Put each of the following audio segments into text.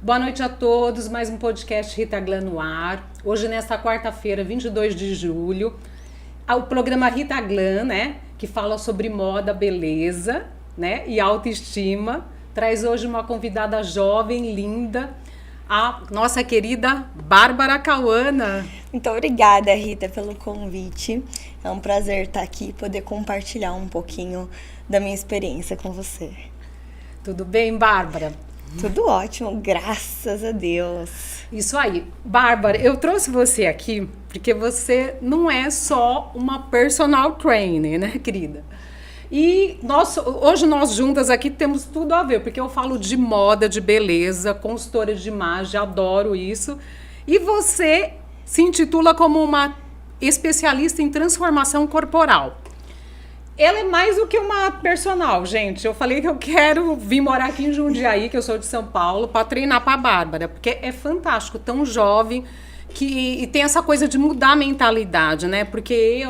Boa noite a todos, mais um podcast Rita Glan no ar. Hoje, nesta quarta-feira, 22 de julho, o programa Rita Glan, né, que fala sobre moda, beleza, né, e autoestima, traz hoje uma convidada jovem, linda, a nossa querida Bárbara Cauana. Muito obrigada, Rita, pelo convite. É um prazer estar aqui e poder compartilhar um pouquinho da minha experiência com você. Tudo bem, Bárbara? Tudo ótimo, graças a Deus. Isso aí. Bárbara, eu trouxe você aqui porque você não é só uma personal trainer, né, querida? E hoje nós juntas aqui temos tudo a ver, porque eu falo de moda, de beleza, consultora de imagem, adoro isso. E você se intitula como uma especialista em transformação corporal. Ela é mais do que uma personal, gente. Eu falei que eu quero vir morar aqui em Jundiaí, que eu sou de São Paulo, para treinar para a Bárbara, porque é fantástico, tão jovem, e tem essa coisa de mudar a mentalidade, né? Porque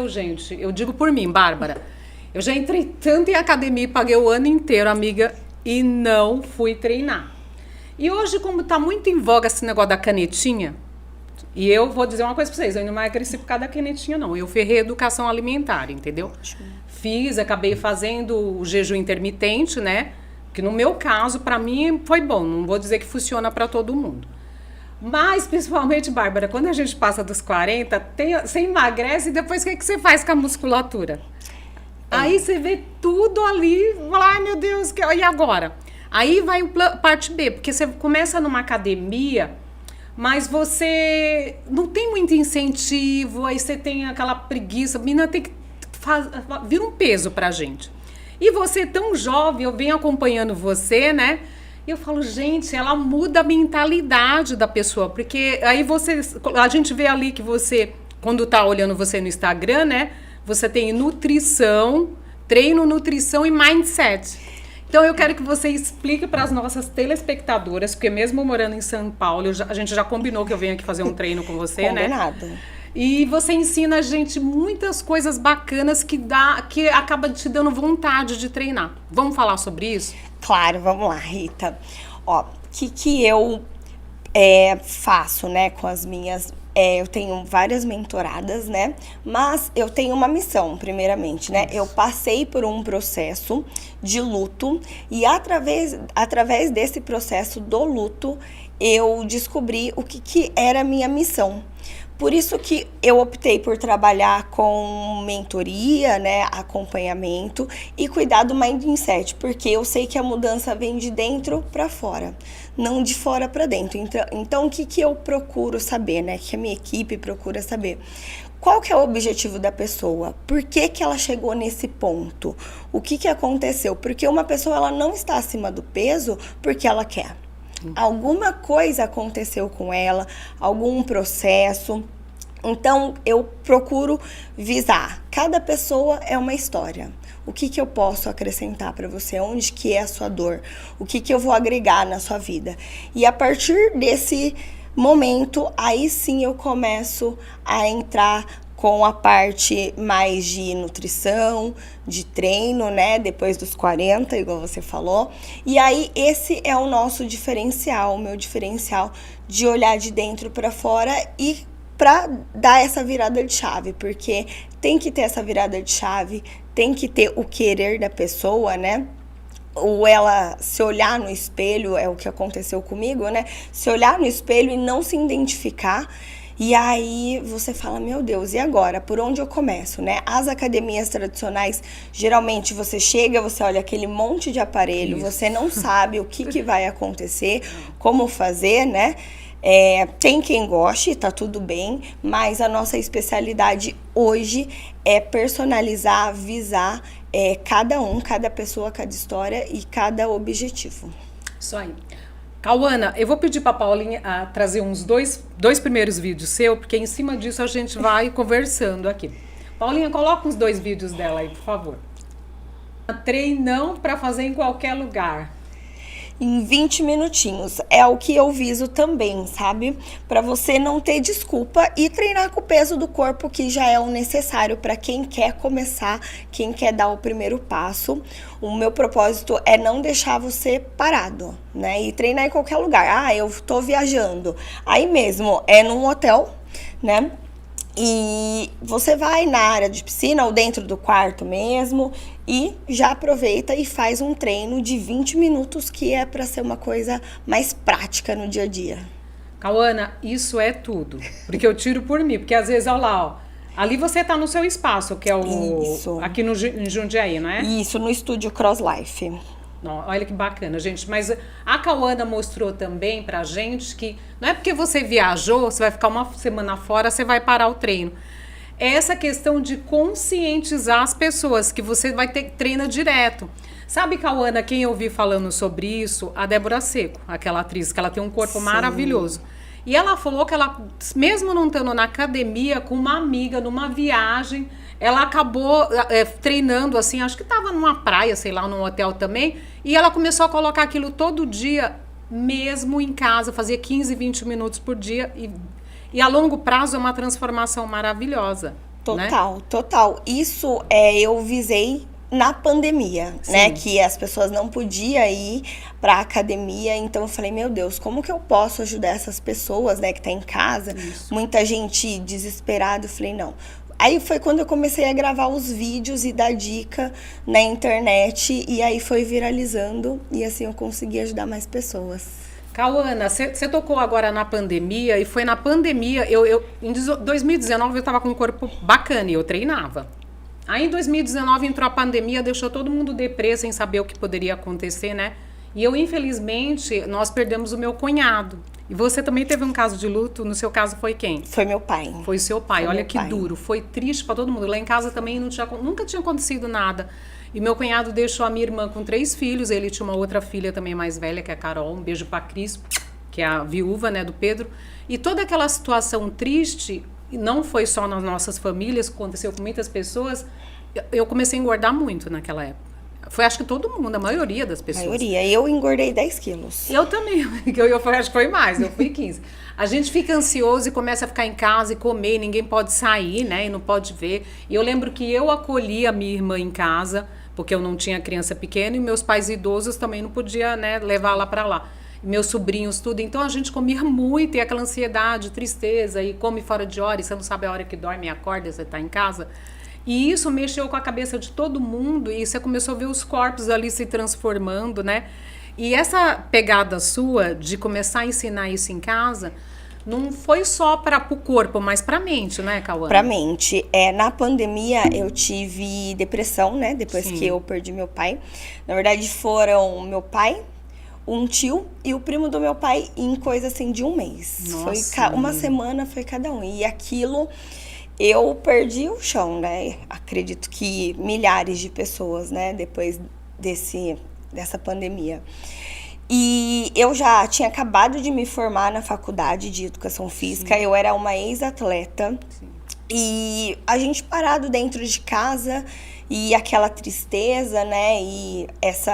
eu digo por mim, Bárbara, eu já entrei tanto em academia, paguei o ano inteiro, amiga, e não fui treinar. E hoje, como está muito em voga esse negócio da canetinha, e eu vou dizer uma coisa para vocês, eu não emagreci por causa da canetinha, não. Eu fiz reeducação alimentar, entendeu? Ótimo. Acabei fazendo o jejum intermitente, né? Que no meu caso, para mim, foi bom. Não vou dizer que funciona para todo mundo. Mas, principalmente, Bárbara, quando a gente passa dos 40, você emagrece e depois o que você faz com a musculatura? Aí você vê tudo ali, fala, ai meu Deus, e agora? Aí vai parte B, porque você começa numa academia, mas você não tem muito incentivo, aí você tem aquela preguiça, a menina tem que vira um peso pra gente. E você tão jovem, eu venho acompanhando você, né? E eu falo, gente, ela muda a mentalidade da pessoa, porque aí a gente vê ali que você, quando tá olhando você no Instagram, né? Você tem nutrição, treino, nutrição e mindset. Então eu quero que você explique para as nossas telespectadoras, porque mesmo morando em São Paulo, a gente já combinou que eu venho aqui fazer um treino com você, Combinado. Né? E você ensina a gente muitas coisas bacanas que acaba te dando vontade de treinar. Vamos falar sobre isso? Claro, vamos lá, Rita. Ó, o que eu faço, né, com as minhas... eu tenho várias mentoradas, né? Mas eu tenho uma missão, primeiramente, né? Eu passei por um processo de luto e através desse processo do luto, eu descobri o que era a minha missão. Por isso que eu optei por trabalhar com mentoria, né, acompanhamento e cuidar do mindset, porque eu sei que a mudança vem de dentro para fora, não de fora para dentro. Então o que eu procuro saber, né, que a minha equipe procura saber? Qual que é o objetivo da pessoa? Por que ela chegou nesse ponto? O que aconteceu? Porque uma pessoa ela não está acima do peso porque ela quer. Alguma coisa aconteceu com ela, algum processo. Então, eu procuro visar. Cada pessoa é uma história. O que eu posso acrescentar para você? Onde que é a sua dor? O que eu vou agregar na sua vida? E a partir desse momento, aí sim eu começo a entrar com a parte mais de nutrição, de treino, né? Depois dos 40, igual você falou. E aí, esse é o nosso diferencial, o meu diferencial de olhar de dentro para fora e para dar essa virada de chave, porque tem que ter essa virada de chave, tem que ter o querer da pessoa, né? Ou ela se olhar no espelho, é o que aconteceu comigo, né? Se olhar no espelho e não se identificar. E aí você fala, meu Deus, e agora? Por onde eu começo, né? As academias tradicionais, geralmente você chega, você olha aquele monte de aparelho, Isso. Você não sabe o que vai acontecer, como fazer, né? Tem quem goste, tá tudo bem, mas a nossa especialidade hoje é personalizar, visar cada pessoa, cada história e cada objetivo. Isso aí. Cauana, eu vou pedir para a Paulinha trazer uns dois primeiros vídeos seu, porque em cima disso a gente vai conversando aqui. Paulinha, coloca uns 2 vídeos dela aí, por favor. Treinão para fazer em qualquer lugar. em 20 minutinhos. É o que eu viso também, sabe? Para você não ter desculpa e treinar com o peso do corpo, que já é o necessário para quem quer começar, quem quer dar o primeiro passo. O meu propósito é não deixar você parado, né? E treinar em qualquer lugar. Ah, eu tô viajando. Aí mesmo, é num hotel, né? E você vai na área de piscina ou dentro do quarto mesmo e já aproveita e faz um treino de 20 minutos, que é para ser uma coisa mais prática no dia a dia. Cauana, isso é tudo. Porque eu tiro por mim. Porque às vezes, olha lá, ó, ali você tá no seu espaço, que é o... Isso. Aqui no, em Jundiaí, não é? Isso, no estúdio Cross Life. Não, olha que bacana, gente. Mas a Cauana mostrou também pra gente que não é porque você viajou, você vai ficar uma semana fora, você vai parar o treino. É essa questão de conscientizar as pessoas, que você vai ter treina direto. Sabe, Cauana, quem eu vi falando sobre isso? A Débora Seco, aquela atriz, que ela tem um corpo maravilhoso. E ela falou que ela, mesmo não estando na academia, com uma amiga, numa viagem, ela acabou treinando, assim, acho que estava numa praia, sei lá, num hotel também, e ela começou a colocar aquilo todo dia, mesmo em casa, fazia 15, 20 minutos por dia, e a longo prazo é uma transformação maravilhosa. Total, né? total. Isso eu visei na pandemia, Sim. né? Que as pessoas não podiam ir pra academia, então eu falei, meu Deus, como que eu posso ajudar essas pessoas, né, que tá em casa? Isso. Muita gente desesperada, eu falei, não. Aí foi quando eu comecei a gravar os vídeos e dar dica na internet, e aí foi viralizando, e assim eu consegui ajudar mais pessoas. Cauana, você tocou agora na pandemia, e foi na pandemia, em 2019 eu estava com um corpo bacana e eu treinava. Aí em 2019 entrou a pandemia, deixou todo mundo deprê, sem saber o que poderia acontecer, né? E eu, infelizmente, nós perdemos o meu cunhado. E você também teve um caso de luto, no seu caso foi quem? Foi meu pai. Foi seu pai, Foi olha meu que pai. duro, foi triste para todo mundo. Lá em casa também nunca tinha acontecido nada. E meu cunhado deixou a minha irmã com 3 filhos, ele tinha uma outra filha também mais velha, que é a Carol, um beijo pra Cris, que é a viúva, né, do Pedro. E toda aquela situação triste, não foi só nas nossas famílias, aconteceu com muitas pessoas, eu comecei a engordar muito naquela época. Foi, acho que todo mundo, a maioria das pessoas. A maioria. Eu engordei 10 quilos. Eu também, eu acho que foi mais, eu fui 15. A gente fica ansioso e começa a ficar em casa e comer, ninguém pode sair, né, e não pode ver. E eu lembro que eu acolhi a minha irmã em casa, porque eu não tinha criança pequena, e meus pais idosos também não podia, né, levar lá para lá. Meus sobrinhos, tudo. Então a gente comia muito, e aquela ansiedade, tristeza, e come fora de hora, e você não sabe a hora que dorme e acorda, você tá em casa. E isso mexeu com a cabeça de todo mundo, e você começou a ver os corpos ali se transformando, né? E essa pegada sua de começar a ensinar isso em casa, não foi só para o corpo, mas para a mente, né, Cauana? Pra mente. Na pandemia eu tive depressão, né? Depois Sim. que eu perdi meu pai. Na verdade foram meu pai, um tio e o primo do meu pai em coisa assim de um mês. Nossa, Foi uma semana foi cada um. E aquilo eu perdi o chão, né? Acredito que milhares de pessoas, né? Depois dessa pandemia. E eu já tinha acabado de me formar na faculdade de educação física. Sim. Eu era uma ex-atleta. Sim. E a gente parado dentro de casa e aquela tristeza, né? E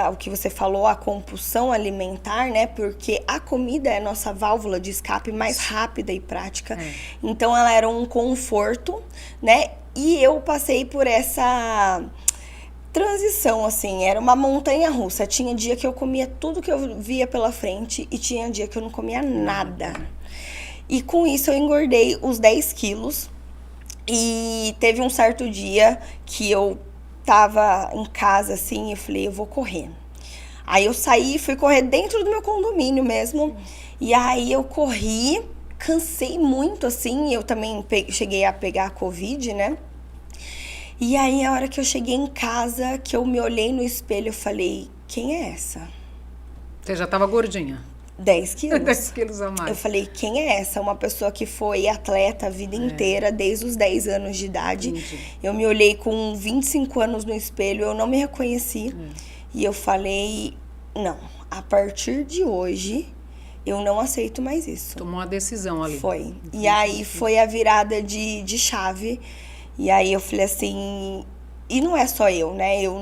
o que você falou, a compulsão alimentar, né? Porque a comida é a nossa válvula de escape mais rápida e prática. Então ela era um conforto, né? E eu passei por essa transição, assim, era uma montanha russa. Tinha dia que eu comia tudo que eu via pela frente e tinha dia que eu não comia nada. E com isso eu engordei os 10 quilos. E teve um certo dia que eu tava em casa, assim, e eu falei, eu vou correr. Aí eu saí, fui correr dentro do meu condomínio mesmo. E aí eu corri, cansei muito, assim, eu também cheguei a pegar a Covid, né? E aí, a hora que eu cheguei em casa, que eu me olhei no espelho, eu falei, quem é essa? Você já estava gordinha? 10 quilos. 10 quilos a mais. Eu falei, quem é essa? Uma pessoa que foi atleta a vida inteira, desde os 10 anos de idade. Entendi. Eu me olhei com 25 anos no espelho, eu não me reconheci. E eu falei, não, a partir de hoje, eu não aceito mais isso. Tomou uma decisão ali. Foi. E aí, foi a virada de chave. E aí eu falei assim, e não é só eu, né? Eu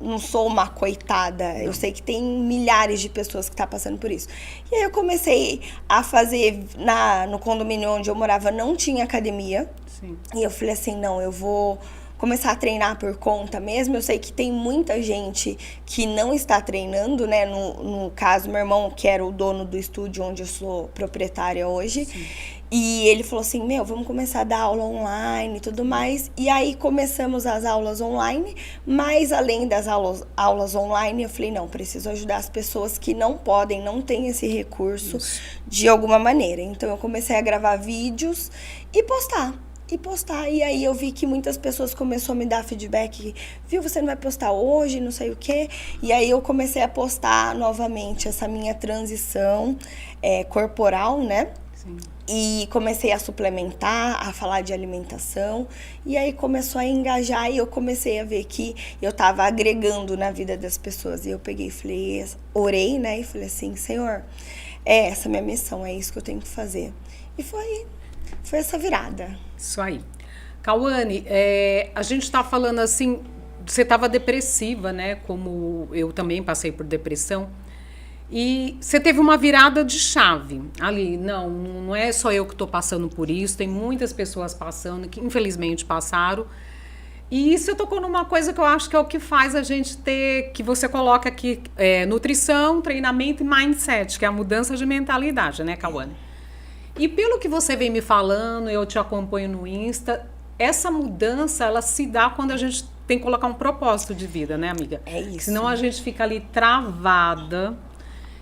não sou uma coitada. Eu sei que tem milhares de pessoas que estão passando por isso. E aí eu comecei a fazer, no condomínio onde eu morava, não tinha academia. Sim. E eu falei assim, não, eu vou começar a treinar por conta mesmo. Eu sei que tem muita gente que não está treinando, né? No caso, meu irmão, que era o dono do estúdio onde eu sou proprietária hoje. Sim. E ele falou assim, vamos começar a dar aula online e tudo mais. E aí começamos as aulas online, mas além das aulas online, eu falei, não, preciso ajudar as pessoas que não podem, não têm esse recurso de alguma maneira. Então eu comecei a gravar vídeos e postar. E aí eu vi que muitas pessoas começaram a me dar feedback, viu, você não vai postar hoje, não sei o quê. E aí eu comecei a postar novamente essa minha transição corporal, né? Sim. E comecei a suplementar, a falar de alimentação. E aí começou a engajar e eu comecei a ver que eu estava agregando na vida das pessoas. E eu peguei e falei, orei, né? E falei assim, Senhor, essa é a minha missão, é isso que eu tenho que fazer. E foi essa virada. Isso aí. Cauane, a gente está falando assim, você estava depressiva, né? Como eu também passei por depressão. E você teve uma virada de chave ali. Não é só eu que estou passando por isso, tem muitas pessoas passando, que infelizmente passaram. E você tocou numa coisa que eu acho que é o que faz a gente ter, que você coloca aqui, nutrição, treinamento e mindset, que é a mudança de mentalidade, né, Cauane? E pelo que você vem me falando, eu te acompanho no Insta, essa mudança, ela se dá quando a gente tem que colocar um propósito de vida, né, amiga? É isso. Senão a gente fica ali travada,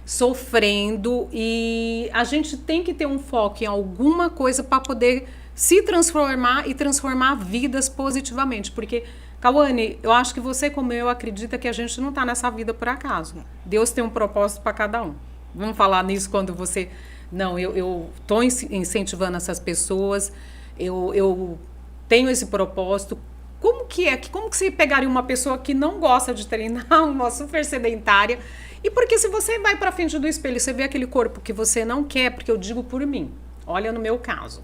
sofrendo, e a gente tem que ter um foco em alguma coisa para poder se transformar e transformar vidas positivamente. Porque, Cauane, eu acho que você, como eu, acredita que a gente não está nessa vida por acaso. Deus tem um propósito para cada um. Vamos falar nisso quando você... Não, eu estou incentivando essas pessoas, eu tenho esse propósito. Como que você pegaria uma pessoa que não gosta de treinar, uma super sedentária? E porque se você vai para frente do espelho, você vê aquele corpo que você não quer, porque eu digo por mim, olha no meu caso.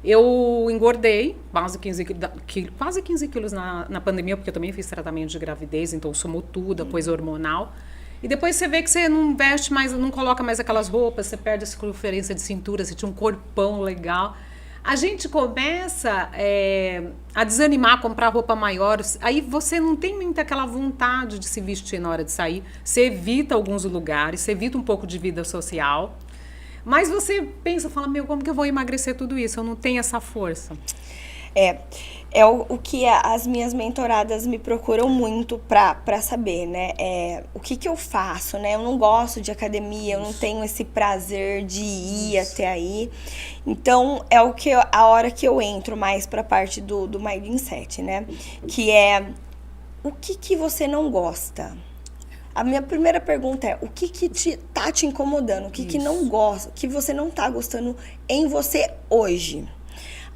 Eu engordei quase 15 quilos na pandemia, porque eu também fiz tratamento de gravidez, então somou tudo, depois hormonal. E depois você vê que você não veste mais, não coloca mais aquelas roupas, você perde a circunferência de cintura, você tinha um corpão legal. A gente começa a desanimar, a comprar roupa maior. Aí você não tem muita aquela vontade de se vestir na hora de sair. Você evita alguns lugares, você evita um pouco de vida social. Mas você pensa, fala, como que eu vou emagrecer tudo isso? Eu não tenho essa força. É o que as minhas mentoradas me procuram muito pra saber, né? O que eu faço, né? Eu não gosto de academia, eu não tenho esse prazer de ir até aí. Então, a hora que eu entro mais pra parte do mindset, né? Que é, o que você não gosta? A minha primeira pergunta é, o que tá te incomodando? O que não gosta, que você não tá gostando em você hoje?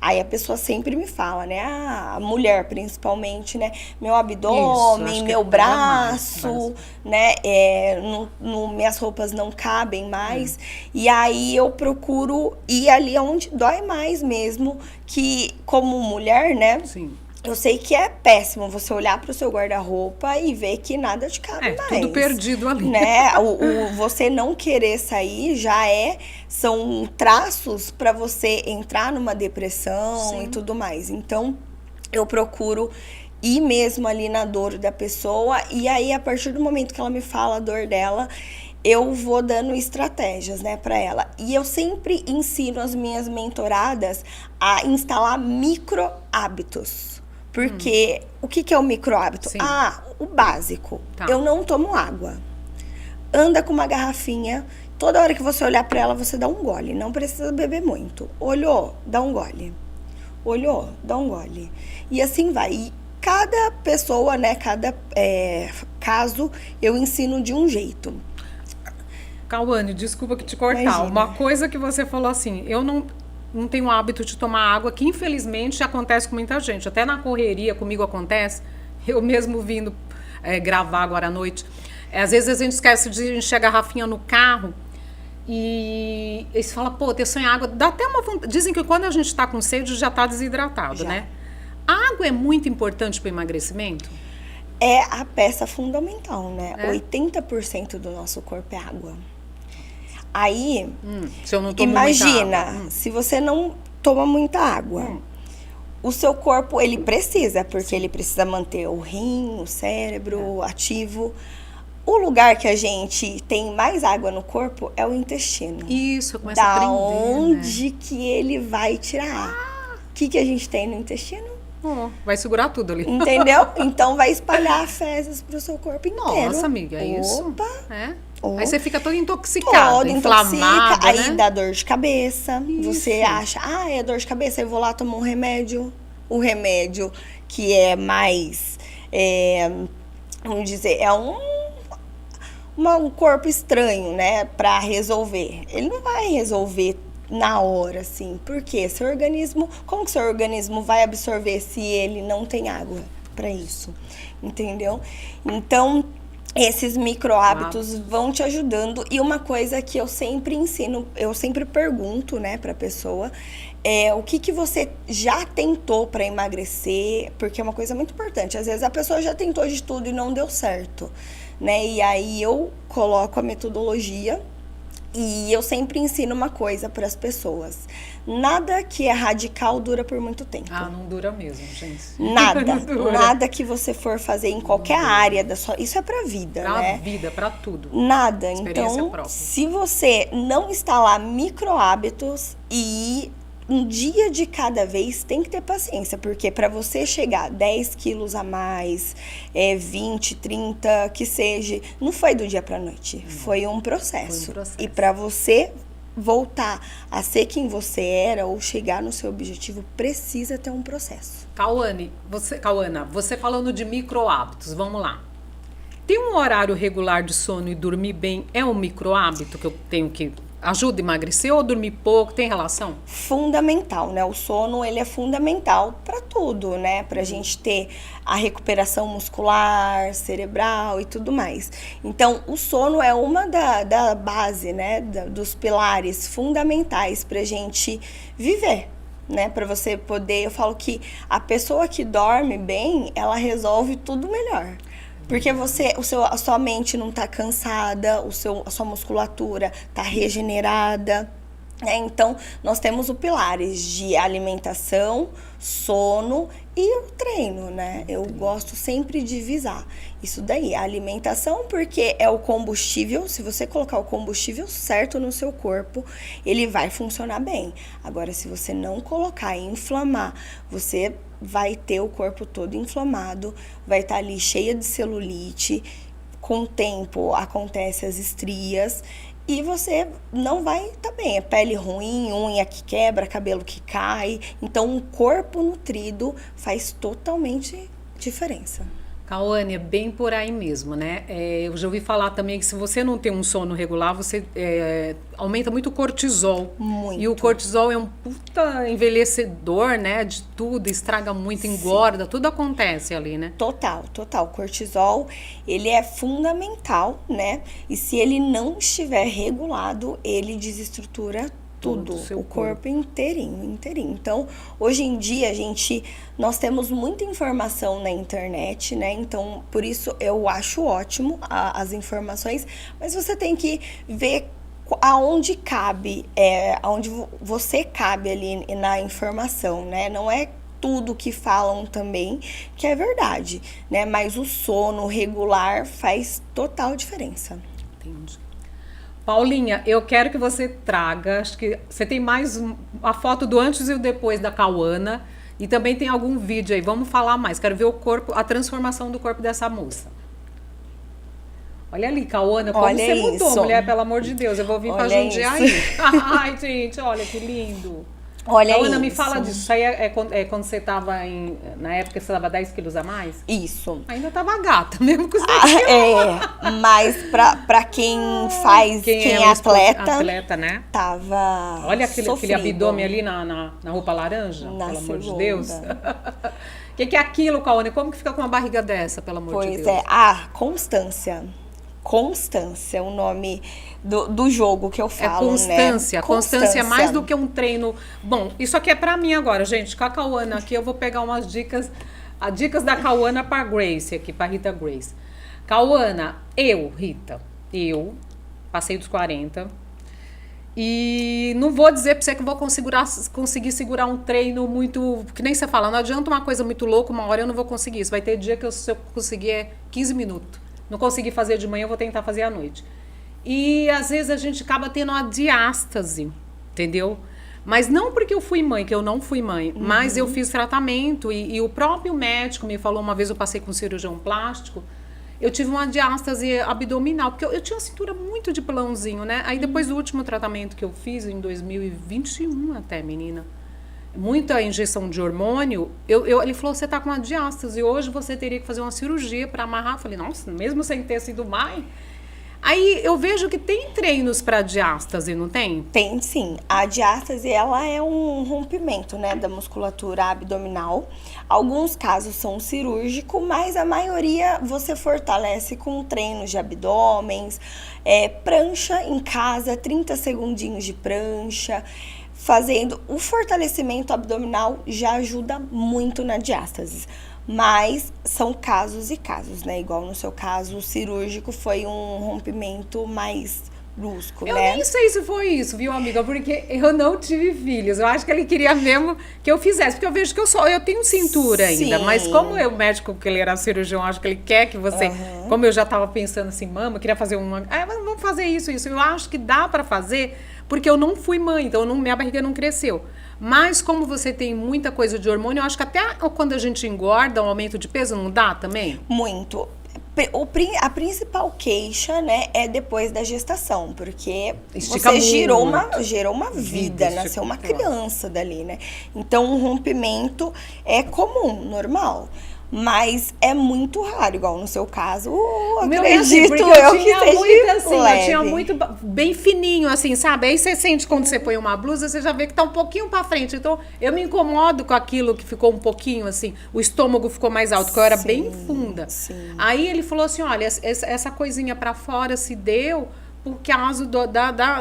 Aí a pessoa sempre me fala, né? A mulher principalmente, né? Meu abdômen, meu braço, né? Minhas roupas não cabem mais. E aí eu procuro ir ali onde dói mais mesmo, que como mulher, né? Sim. Eu sei que é péssimo você olhar para o seu guarda-roupa e ver que nada te cabe mais. Tudo perdido ali. Né? Você não querer sair são traços para você entrar numa depressão. Sim. E tudo mais. Então, eu procuro ir mesmo ali na dor da pessoa. E aí, a partir do momento que ela me fala a dor dela, eu vou dando estratégias, né, para ela. E eu sempre ensino as minhas mentoradas a instalar micro hábitos. Porque o que é o micro hábito? Sim. O básico. Tá. Eu não tomo água. Anda com uma garrafinha. Toda hora que você olhar para ela, você dá um gole. Não precisa beber muito. Olhou, dá um gole. Olhou, dá um gole. E assim vai. E cada pessoa, né, cada caso, eu ensino de um jeito. Cauane, desculpa que te cortar. Imagina. Uma coisa que você falou assim, eu não tenho o hábito de tomar água, que infelizmente acontece com muita gente. Até na correria comigo acontece. Eu mesmo vindo gravar agora à noite. Às vezes a gente esquece de encher a garrafinha no carro e eles falam, ter sem água. Dá até uma vontade. Dizem que quando a gente está com sede já está desidratado, né? A água é muito importante para o emagrecimento? é a peça fundamental, né? É? 80% do nosso corpo é água. Aí, Se eu não tomo muita imagina, água. se você não toma muita água, o seu corpo, ele precisa, porque ele precisa manter o rim, o cérebro ativo. O lugar que a gente tem mais água no corpo é o intestino. Isso, eu começo a Da aprender, onde que ele vai tirar? O que a gente tem no intestino? né? Vai segurar tudo ali. Entendeu? Então vai espalhar fezes pro seu corpo inteiro. Nossa, amiga, é isso? Opa! É? Oh. Aí você fica toda intoxicada, Todo inflamada, intoxica, aí né? dá dor de cabeça. Isso. Você acha, é dor de cabeça, eu vou lá tomar um remédio. O remédio que é mais, vamos dizer, é um corpo estranho, né, pra resolver. Ele não vai resolver na hora, assim. Por quê? Seu organismo, como que seu organismo vai absorver se ele não tem água pra isso? Entendeu? Então, esses micro hábitos vão te ajudando. E uma coisa que eu sempre ensino, eu sempre pergunto, né, pra pessoa, o que você já tentou para emagrecer, porque é uma coisa muito importante. Às vezes a pessoa já tentou de tudo e não deu certo, né? E aí eu coloco a metodologia e eu sempre ensino uma coisa para as pessoas. Nada que é radical dura por muito tempo. Não dura mesmo, gente. Nada, Não dura. nada que você for fazer em qualquer área da sua, isso é pra vida, Pra né? vida, pra tudo. Nada. Experiência Então, própria. se você não instalar micro hábitos e um dia de cada vez, tem que ter paciência, porque para você chegar 10 quilos a mais, 20, 30, que seja, não foi do dia pra noite, foi um processo. Foi um processo. E para você voltar a ser quem você era ou chegar no seu objetivo, precisa ter um processo. Cauana, você falando de micro hábitos, vamos lá. Tem um horário regular de sono e dormir bem é um micro hábito que eu tenho que ajuda a emagrecer ou dormir pouco? Tem relação? Fundamental, né? O sono, ele é fundamental para tudo, né? Pra gente ter a recuperação muscular, cerebral e tudo mais. Então, o sono é uma da base, né? Dos pilares fundamentais pra gente viver, né? Pra você poder... Eu falo que a pessoa que dorme bem, ela resolve tudo melhor. Porque a sua mente não tá cansada, a sua musculatura tá regenerada. Então, nós temos os pilares de alimentação, sono e o treino, né? Eu gosto sempre de visar isso daí. A alimentação, porque é o combustível. Se você colocar o combustível certo no seu corpo, ele vai funcionar bem. Agora, se você não colocar e inflamar, você vai ter o corpo todo inflamado, vai estar ali cheia de celulite. Com o tempo, acontecem as estrias. E você não vai estar bem. É pele ruim, unha que quebra, cabelo que cai. Então, um corpo nutrido faz totalmente diferença. Cauane, é bem por aí mesmo, né? Eu já ouvi falar também que se você não tem um sono regular, você aumenta muito o cortisol. Muito. E o cortisol é um puta envelhecedor, né? De tudo, estraga muito, engorda, tudo acontece ali, né? Total. O cortisol, ele é fundamental, né? E se ele não estiver regulado, ele desestrutura tudo, o corpo inteirinho. Então, hoje em dia, nós temos muita informação na internet, né? Então, por isso eu acho ótimo as informações, mas você tem que ver aonde cabe, aonde você cabe ali na informação, né? Não é tudo que falam também que é verdade, né? Mas o sono regular faz total diferença. Entendi. Paulinha, eu quero que você traga, acho que você tem mais a foto do antes e o depois da Cauana e também tem algum vídeo aí, vamos falar mais, quero ver o corpo, a transformação do corpo dessa moça. Olha ali, Cauana, como você mudou, mulher, pelo amor de Deus, eu vou vir pra Jundiaí. Ai, gente, olha que lindo. Olha isso. Cauana, me fala disso. Isso aí é quando você estava na época você estava 10 quilos a mais? Isso. Ainda estava gata, mesmo com os 10 quilos. Mas pra quem faz, quem é atleta, né? Tava olha aquele abdômen ali na roupa laranja, pelo amor de Deus. O que é aquilo, Cauane? Como que fica com uma barriga dessa, pelo amor de Deus? Pois constância. Constância, o nome do jogo que eu falo, constância, né? Constância é mais do que um treino. Bom, isso aqui é pra mim agora, gente. Com a Cauana aqui eu vou pegar umas dicas A dicas da Cauana para Grace aqui, para Rita Grace. Cauana, Rita, eu passei dos 40 e não vou dizer para você que eu vou conseguir segurar um treino muito, que nem você fala, não adianta uma coisa muito louca, uma hora eu não vou conseguir isso. Vai ter dia que se eu conseguir 15 minutos. Não consegui fazer de manhã, eu vou tentar fazer à noite. E às vezes a gente acaba tendo uma diástase, entendeu? Mas não porque eu fui mãe, que eu não fui mãe, mas eu fiz tratamento e o próprio médico me falou, uma vez eu passei com um cirurgião plástico, eu tive uma diástase abdominal, porque eu tinha uma cintura muito de pelãozinho, né? Aí depois do último tratamento que eu fiz, em 2021 até, menina, muita injeção de hormônio, ele falou, você tá com uma diástase, hoje você teria que fazer uma cirurgia para amarrar. Eu falei, nossa, mesmo sem ter sido mãe? Aí eu vejo que tem treinos para diástase, não tem? Tem sim. A diástase, ela é um rompimento, né, da musculatura abdominal. Alguns casos são cirúrgicos, mas a maioria você fortalece com treinos de abdômenes, prancha em casa, 30 segundinhos de prancha. Fazendo o fortalecimento abdominal já ajuda muito na diástase. Mas são casos e casos, né? Igual no seu caso, o cirúrgico foi um rompimento mais brusco, eu né? Eu nem sei se foi isso, viu, amiga? Porque eu não tive filhos. Eu acho que ele queria mesmo que eu fizesse. Porque eu vejo que eu tenho cintura ainda. Sim. Mas como o médico, que ele era cirurgião, acho que ele quer que você... Como eu já estava pensando assim, mama, queria fazer uma... vamos fazer isso. Eu acho que dá para fazer, porque eu não fui mãe. Então, minha barriga não cresceu. Mas como você tem muita coisa de hormônio, eu acho que até quando a gente engorda, um aumento de peso, não dá também? Muito. A principal queixa, né, é depois da gestação, porque Estica você gerou muito. uma vida, nasceu uma criança dali, né? Então, um rompimento é comum, normal. Mas é muito raro, igual no seu caso, acredito porque eu que seja muito assim, leve. eu tinha muito bem fininho, assim, sabe? Aí você sente quando você põe uma blusa, você já vê que tá um pouquinho pra frente. Então, eu me incomodo com aquilo que ficou um pouquinho, assim, o estômago ficou mais alto, porque eu era bem funda. Sim. Aí ele falou assim, olha, essa coisinha pra fora se deu por causa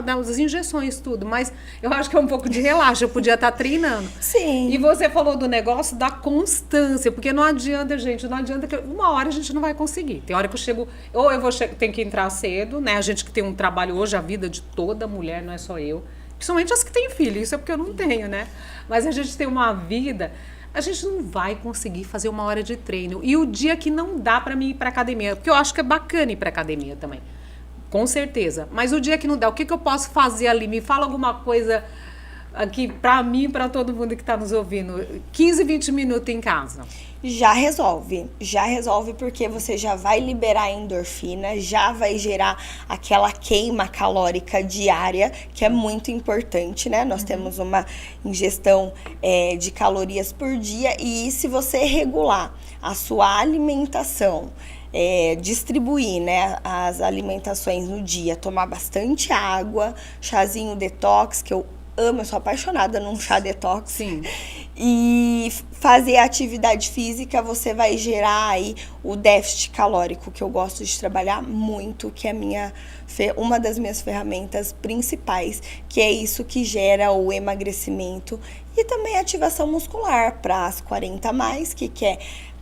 das injeções, tudo. Mas eu acho que é um pouco de relaxo, eu podia estar treinando. Sim. E você falou do negócio da constância, porque não adianta, gente, não adianta que uma hora a gente não vai conseguir. Tem hora que eu chego, ou eu tenho que entrar cedo, né? A gente que tem um trabalho hoje, a vida de toda mulher, não é só eu. Principalmente as que têm filho, isso é porque eu não tenho, né? Mas a gente tem uma vida... A gente não vai conseguir fazer uma hora de treino. E o dia que não dá pra mim ir pra academia, porque eu acho que é bacana ir pra academia também. Com certeza. Mas o dia que não dá, o que eu posso fazer ali? Me fala alguma coisa aqui pra mim e pra todo mundo que tá nos ouvindo. 15, 20 minutos em casa. Já resolve porque você já vai liberar endorfina, já vai gerar aquela queima calórica diária, que é muito importante, né? Nós temos uma ingestão de calorias por dia e se você regular a sua alimentação, distribuir, né, as alimentações no dia, tomar bastante água, chazinho detox, que eu amo, eu sou apaixonada num chá detox. Sim. E fazer atividade física, você vai gerar aí o déficit calórico, que eu gosto de trabalhar muito, que é uma das minhas ferramentas principais, que é isso que gera o emagrecimento e também a ativação muscular para as 40 a mais, que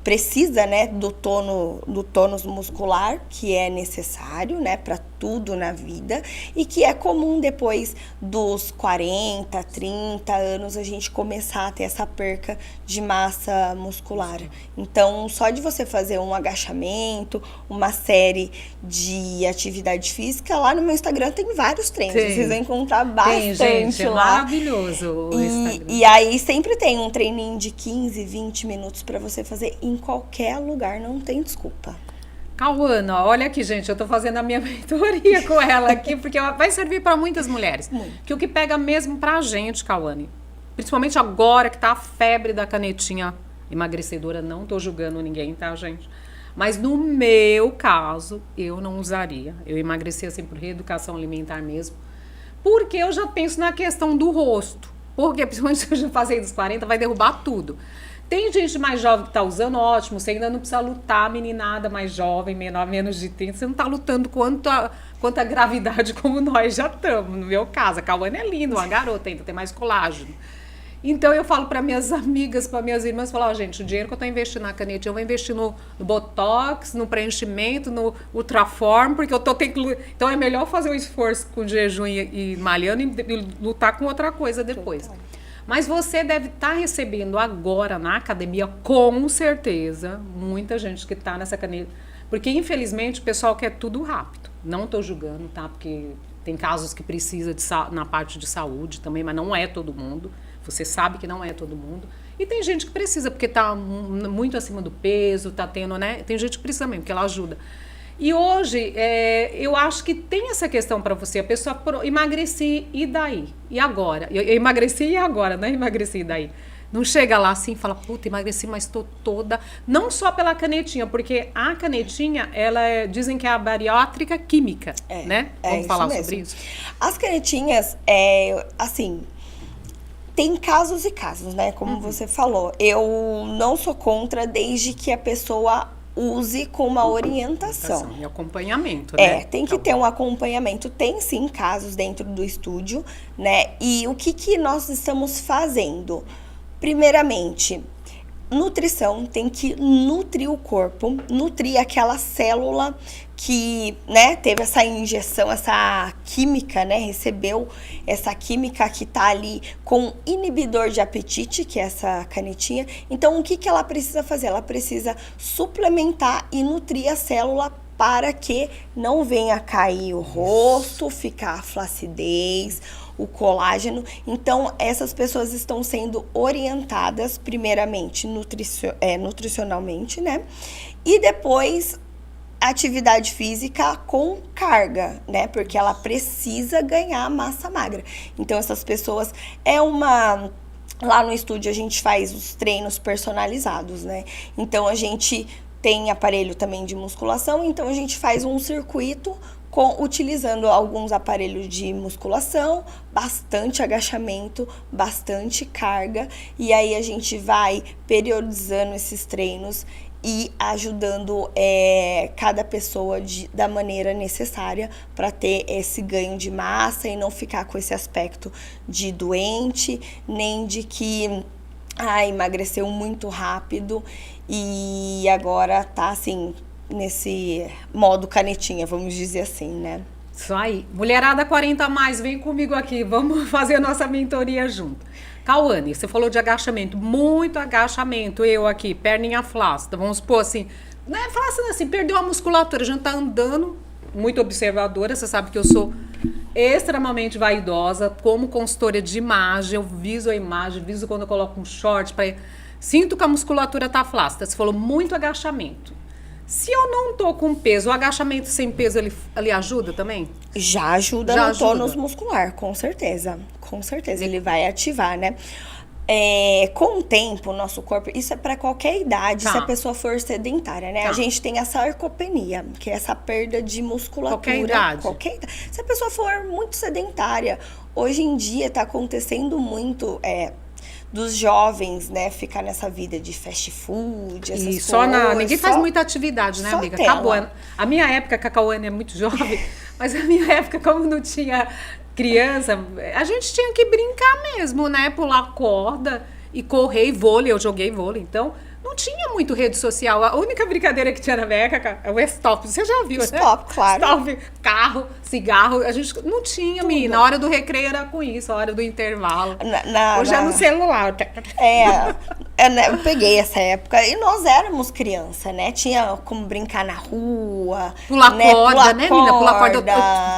precisa, né, do tônus muscular, que é necessário, né, para tudo na vida e que é comum depois dos 40, 30 anos a gente começar a ter essa perca de massa muscular. Então, só de você fazer um agachamento, uma série de atividade física, lá no meu Instagram tem vários treinos, vocês vão encontrar bastante gente, é lá. Maravilhoso o Instagram. E aí sempre tem um treininho de 15, 20 minutos para você fazer em qualquer lugar, não tem desculpa. Cauana, olha aqui, gente, eu tô fazendo a minha mentoria com ela aqui, porque vai servir para muitas mulheres. Que o que pega mesmo pra gente, Cauane, principalmente agora que tá a febre da canetinha emagrecedora, não tô julgando ninguém, tá, gente? Mas no meu caso, eu não usaria. Eu emagreci assim por reeducação alimentar mesmo, porque eu já penso na questão do rosto. Porque, principalmente se eu já passei dos 40, vai derrubar tudo. Tem gente mais jovem que tá usando, ótimo, você ainda não precisa lutar, meninada mais jovem, menos de 30, você não tá lutando quanto a gravidade como nós já estamos, no meu caso. A Cauane é linda, uma garota ainda, tem mais colágeno. Então eu falo para minhas amigas, para minhas irmãs, falo, gente, o dinheiro que eu estou investindo na canetinha, eu vou investir no Botox, no preenchimento, no Ultraform, porque eu tô tendo. Então é melhor fazer o esforço com jejum e malhando e lutar com outra coisa depois. Total. Mas você deve estar recebendo agora na academia, com certeza, muita gente que está nessa caneta. Porque, infelizmente, o pessoal quer tudo rápido. Não estou julgando, tá? Porque tem casos que precisa na parte de saúde também, mas não é todo mundo. Você sabe que não é todo mundo. E tem gente que precisa, porque está muito acima do peso, está tendo, né? Tem gente que precisa mesmo, porque ela ajuda. E hoje, eu acho que tem essa questão para você. A pessoa emagreci, e daí? E agora? Eu emagreci e agora, não é emagreci e daí? Não chega lá assim e fala, puta, emagreci, mas estou toda... Não só pela canetinha, porque a canetinha, dizem que é a bariátrica química, né? Vamos falar sobre isso? As canetinhas, assim... Tem casos e casos, né? Como você falou. Eu não sou contra desde que a pessoa use com uma orientação. E acompanhamento, né? Tem que ter um acompanhamento. Tem, sim, casos dentro do estúdio, né? E o que nós estamos fazendo? Primeiramente, nutrição, tem que nutrir o corpo, nutrir aquela célula que, né, teve essa injeção, essa química, né, recebeu essa química que tá ali com inibidor de apetite, que é essa canetinha. Então, o que ela precisa fazer? Ela precisa suplementar e nutrir a célula para que não venha cair o rosto, ficar a flacidez, o colágeno. Então, essas pessoas estão sendo orientadas, primeiramente, nutricionalmente, né? E depois, atividade física com carga, né? Porque ela precisa ganhar massa magra. Então, essas pessoas... Lá no estúdio, a gente faz os treinos personalizados, né? Então, a gente tem aparelho também de musculação, então a gente faz um circuito utilizando alguns aparelhos de musculação, bastante agachamento, bastante carga, e aí a gente vai periodizando esses treinos e ajudando cada pessoa da maneira necessária para ter esse ganho de massa e não ficar com esse aspecto de doente, nem de que emagreceu muito rápido e agora tá assim, nesse modo canetinha, vamos dizer assim, né? Isso aí. Mulherada 40 a mais, vem comigo aqui, vamos fazer a nossa mentoria junto. Cauane, você falou de agachamento, muito agachamento, eu aqui, perninha flácida, vamos supor assim, não é flácida assim, perdeu a musculatura, a gente tá andando, muito observadora, você sabe que eu sou extremamente vaidosa, como consultora de imagem, eu viso a imagem, viso quando eu coloco um short, sinto que a musculatura tá flácida, você falou muito agachamento. Se eu não tô com peso, o agachamento sem peso, ele ajuda também? Já ajuda no tônus muscular, com certeza. Com certeza, ele vai ativar, né? Com o tempo, o nosso corpo, isso é para qualquer idade, se a pessoa for sedentária, né? A gente tem a sarcopenia, que é essa perda de musculatura. Qualquer idade. Se a pessoa for muito sedentária, hoje em dia tá acontecendo muito... dos jovens, né, ficar nessa vida de fast food, essas coisas. Ninguém faz muita atividade, né, amiga? Tela. Acabou. A minha época, que a Cauane é muito jovem, mas a minha época, como não tinha criança, a gente tinha que brincar mesmo, né? Pular corda e correr e vôlei. Eu joguei vôlei, então... Não tinha muito rede social. A única brincadeira que tinha na minha época é o stop. Você já viu, né? Stop, claro. Stop, carro, cigarro. A gente não tinha, menina. A hora do recreio era com isso, a hora do intervalo. Hoje é no celular. Eu peguei essa época e nós éramos criança, né? Tinha como brincar na rua. Pular corda, né, menina? Pular corda.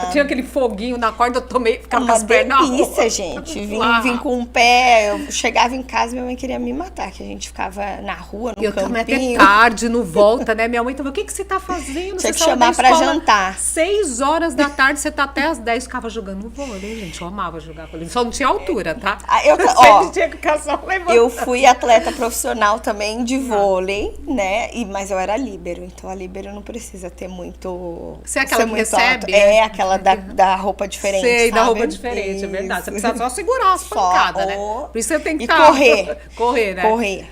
Eu tinha aquele foguinho na corda, eu ficava com as pernas na rua. Delícia, gente. Vim com o pé. Eu chegava em casa, minha mãe queria me matar, que a gente ficava na rua. Eu também até tarde, no volta, né? Minha mãe falou, o que você tá fazendo? Tinha que chamar pra jantar. 6 horas da tarde, você tá até às 10, ficava jogando vôlei, gente. Eu amava jogar vôlei. Só não tinha altura, tá? Eu sempre tinha que ficar só levantando. Eu fui atleta profissional também de vôlei, né? Mas eu era líbero, então a líbero não precisa ter muito... Você é aquela que recebe? Aquela da roupa diferente, Sei, sabe? Da roupa diferente, é verdade. Você precisa só segurar as pancadas, né? Por isso você tem que correr, né? Correr.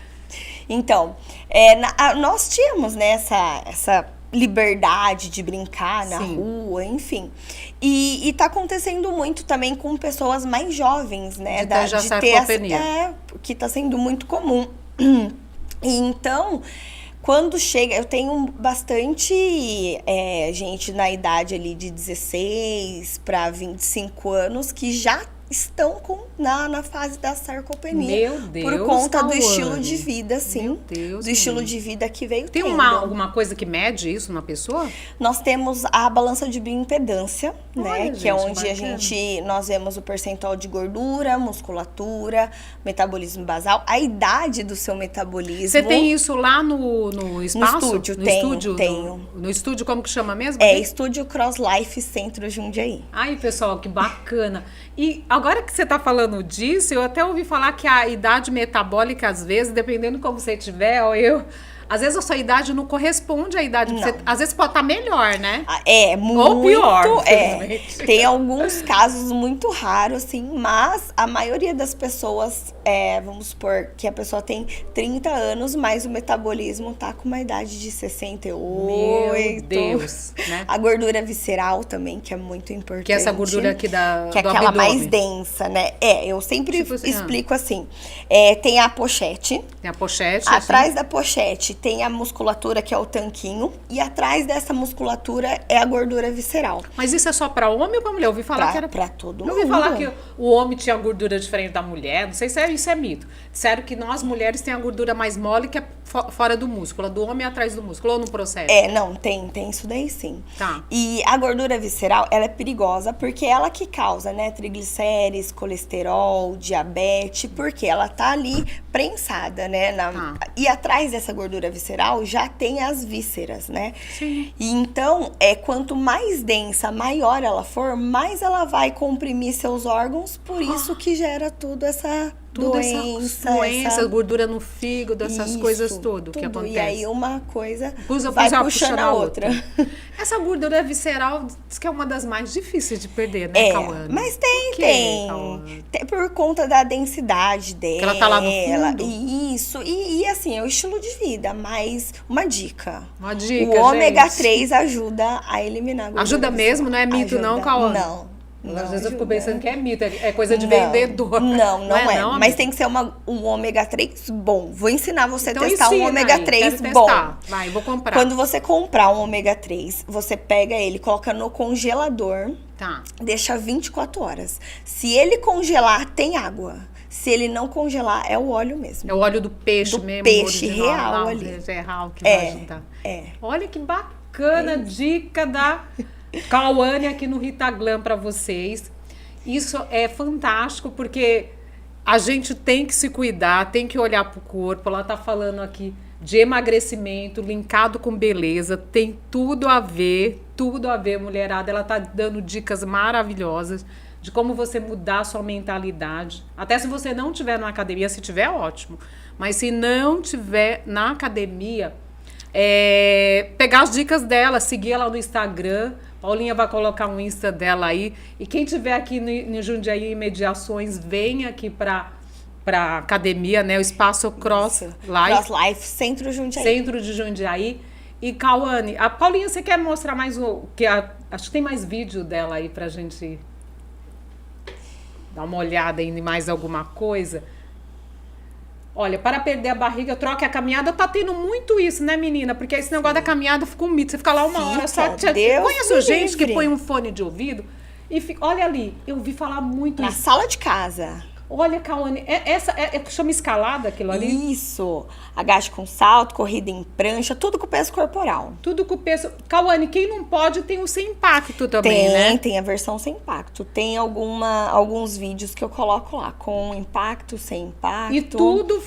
Então, nós tínhamos, né, essa liberdade de brincar na rua, enfim. E tá acontecendo muito também com pessoas mais jovens, né? De ter já sarcopenia. Que tá sendo muito comum. E então, quando chega, eu tenho bastante gente na idade ali de 16 para 25 anos que já estão na fase da sarcopenia. Meu Deus, por conta do Cauane. estilo de vida, sim. Meu Deus, do estilo menina. de vida que veio Tem tendo. alguma coisa que mede isso na pessoa? Nós temos a balança de bioimpedância, né? Olha, Que é gente, onde bacana. nós vemos o percentual de gordura, musculatura, metabolismo basal, a idade do seu metabolismo. Você tem isso lá no espaço? estúdio, no tenho, estúdio, tenho. No estúdio, como que chama mesmo? É, Estúdio Cross Life Centro Jundiaí. Ai, pessoal, que bacana. E agora que você está falando disso, eu até ouvi falar que a idade metabólica, às vezes, dependendo como você tiver, às vezes a sua idade não corresponde à idade. Não. Às vezes pode estar melhor, né? Muito. Ou pior, infelizmente. Tem alguns casos muito raros, assim, mas a maioria das pessoas, vamos supor que a pessoa tem 30 anos, mas o metabolismo tá com uma idade de 68. Meu Deus, né? A gordura visceral também, que é muito importante. Que é essa gordura aqui que é do aquela abdômen. mais densa, né? Eu sempre Tipo assim, explico assim. Tem a pochete. Tem a pochete. Atrás assim. da pochete tem a musculatura, que é o tanquinho, e atrás dessa musculatura é a gordura visceral. Mas isso é só para homem ou para mulher? Eu ouvi falar que era Pra todo Eu mundo. ouvi falar que o homem tinha gordura diferente da mulher. Não sei se isso é mito. Disseram que nós mulheres tem a gordura mais mole que é fora do músculo. A do homem é atrás do músculo ou no processo? Não, tem isso daí sim. Tá. E a gordura visceral, ela é perigosa porque ela que causa, né, triglicérides, colesterol, diabetes, porque ela tá ali prensada, né? E atrás dessa gordura visceral já tem as vísceras, né? Sim. E então, quanto mais densa, maior ela for, mais ela vai comprimir seus órgãos, por isso que gera tudo essa doença, gordura no fígado, essas Isso, coisas tudo que acontece. E aí uma coisa vai puxando a outra. Essa gordura visceral diz que é uma das mais difíceis de perder, né, Cauane? Mas Por quê, tem. Cauane? Por conta da densidade dela. Que ela tá lá no fundo? Isso. E assim, é o estilo de vida, mas uma dica. Uma dica, O ômega gente. 3 ajuda a eliminar a gordura Ajuda mesmo? Não é mito não, Cauane? Às vezes eu fico pensando que é mito, é coisa de vendedor. Não é. Não, mas tem que ser um ômega 3 bom. Vou ensinar você então a testar um ômega 3 bom. Vai, vou comprar. Quando você comprar um ômega 3, você pega ele, coloca no congelador, Tá. deixa 24 horas. Se ele congelar, tem água. Se ele não congelar, é o óleo mesmo. É o óleo do peixe Do mesmo. peixe original, real lá, ali. real que vai ajudar. Olha que bacana dica da Cauane aqui no Rita Glam para vocês. Isso é fantástico porque a gente tem que se cuidar, tem que olhar pro corpo. Ela tá falando aqui de emagrecimento linkado com beleza, tem tudo a ver, mulherada. Ela tá dando dicas maravilhosas de como você mudar a sua mentalidade. Até se você não tiver na academia, se tiver, ótimo. Mas se não tiver na academia, pegar as dicas dela, seguir ela no Instagram. Paulinha vai colocar um Insta dela aí. E quem tiver aqui no Jundiaí em Mediações, venha aqui para academia, né? O Espaço Cross Life. Cross Life, Centro Jundiaí. Centro de Jundiaí. E Cauane, a Paulinha, você quer mostrar mais acho que tem mais vídeo dela aí pra gente dar uma olhada em mais alguma coisa. Olha, para perder a barriga, troque a caminhada. Tá tendo muito isso, né, menina? Porque esse negócio da caminhada fica um mito. Você fica lá uma hora só. Conheço gente que põe um fone de ouvido e fica... Olha ali, eu ouvi falar muito Na isso. sala de casa. Olha, Cauane, chama escalada aquilo ali? Isso. Agache com salto, corrida em prancha, tudo com peso corporal. Tudo com o peso. Cauane, quem não pode tem o sem impacto também, né? Tem a versão sem impacto. Tem alguns vídeos que eu coloco lá, com impacto, sem impacto. E tudo,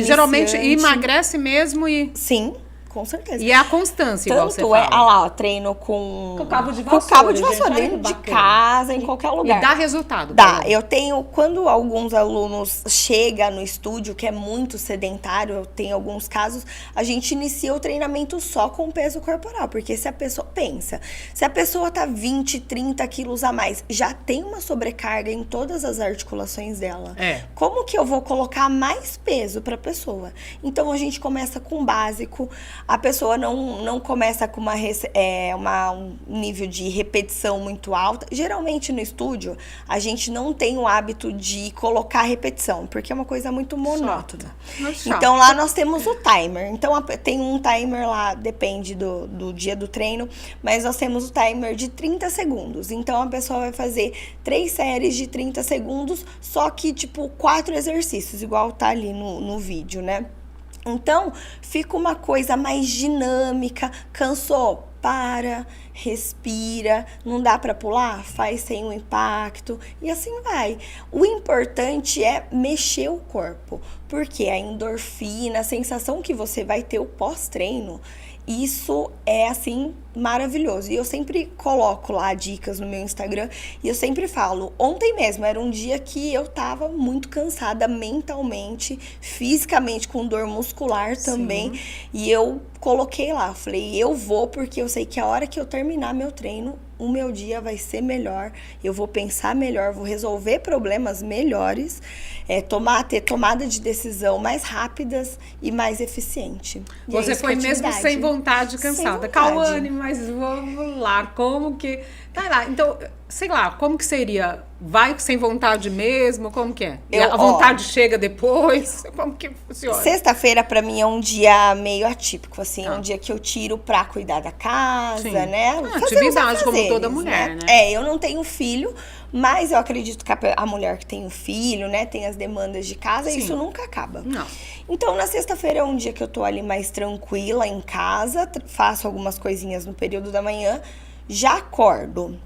geralmente emagrece mesmo e... Sim, com certeza. E é a constância, igual você fala. Lá, ó, treino com o cabo de vassoura. Com o cabo de vassoura, dentro de casa, em qualquer lugar. E dá resultado. Dá. Eu tenho, quando alguns alunos chegam no estúdio, que é muito sedentário, eu tenho alguns casos, a gente inicia o treinamento só com peso corporal. Porque se a pessoa se a pessoa tá 20, 30 quilos a mais, já tem uma sobrecarga em todas as articulações dela. Como que eu vou colocar mais peso pra pessoa? Então a gente começa com o básico. a pessoa não começa com um nível de repetição muito alta. Geralmente no estúdio, a gente não tem o hábito de colocar repetição, porque é uma coisa muito monótona. Então lá nós temos o timer. Então tem um timer lá, depende do dia do treino, mas nós temos o timer de 30 segundos. Então a pessoa vai fazer 3 séries de 30 segundos, só que tipo 4 exercícios, igual tá ali no vídeo, né? Então, fica uma coisa mais dinâmica. Cansou? Para, respira. Não dá para pular? Faz sem um impacto. E assim vai. O importante é mexer o corpo. Porque a endorfina, a sensação que você vai ter o pós-treino, isso é, assim, maravilhoso. E eu sempre coloco lá dicas no meu Instagram e eu sempre falo, ontem mesmo era um dia que eu tava muito cansada mentalmente, fisicamente, com dor muscular também. Sim. E eu coloquei lá, falei, eu vou porque eu sei que a hora que eu terminar meu treino, o meu dia vai ser melhor, eu vou pensar melhor, vou resolver problemas melhores, ter tomada de decisão mais rápidas e mais eficiente. E você foi mesmo sem vontade, cansada. Cauane, mas vamos lá, como que... Tá lá, então, sei lá, como que seria? Vai sem vontade mesmo? Como que é? A vontade chega depois? Como que funciona? Sexta-feira, pra mim, é um dia meio atípico, assim. É um dia que eu tiro pra cuidar da casa, sim, né? Atividade, como toda mulher, né? Eu não tenho filho, mas eu acredito que a mulher que tem um filho, né? Tem as demandas de casa, sim, isso nunca acaba. Não. Então, na sexta-feira é um dia que eu tô ali mais tranquila em casa, faço algumas coisinhas no período da manhã, já acordo,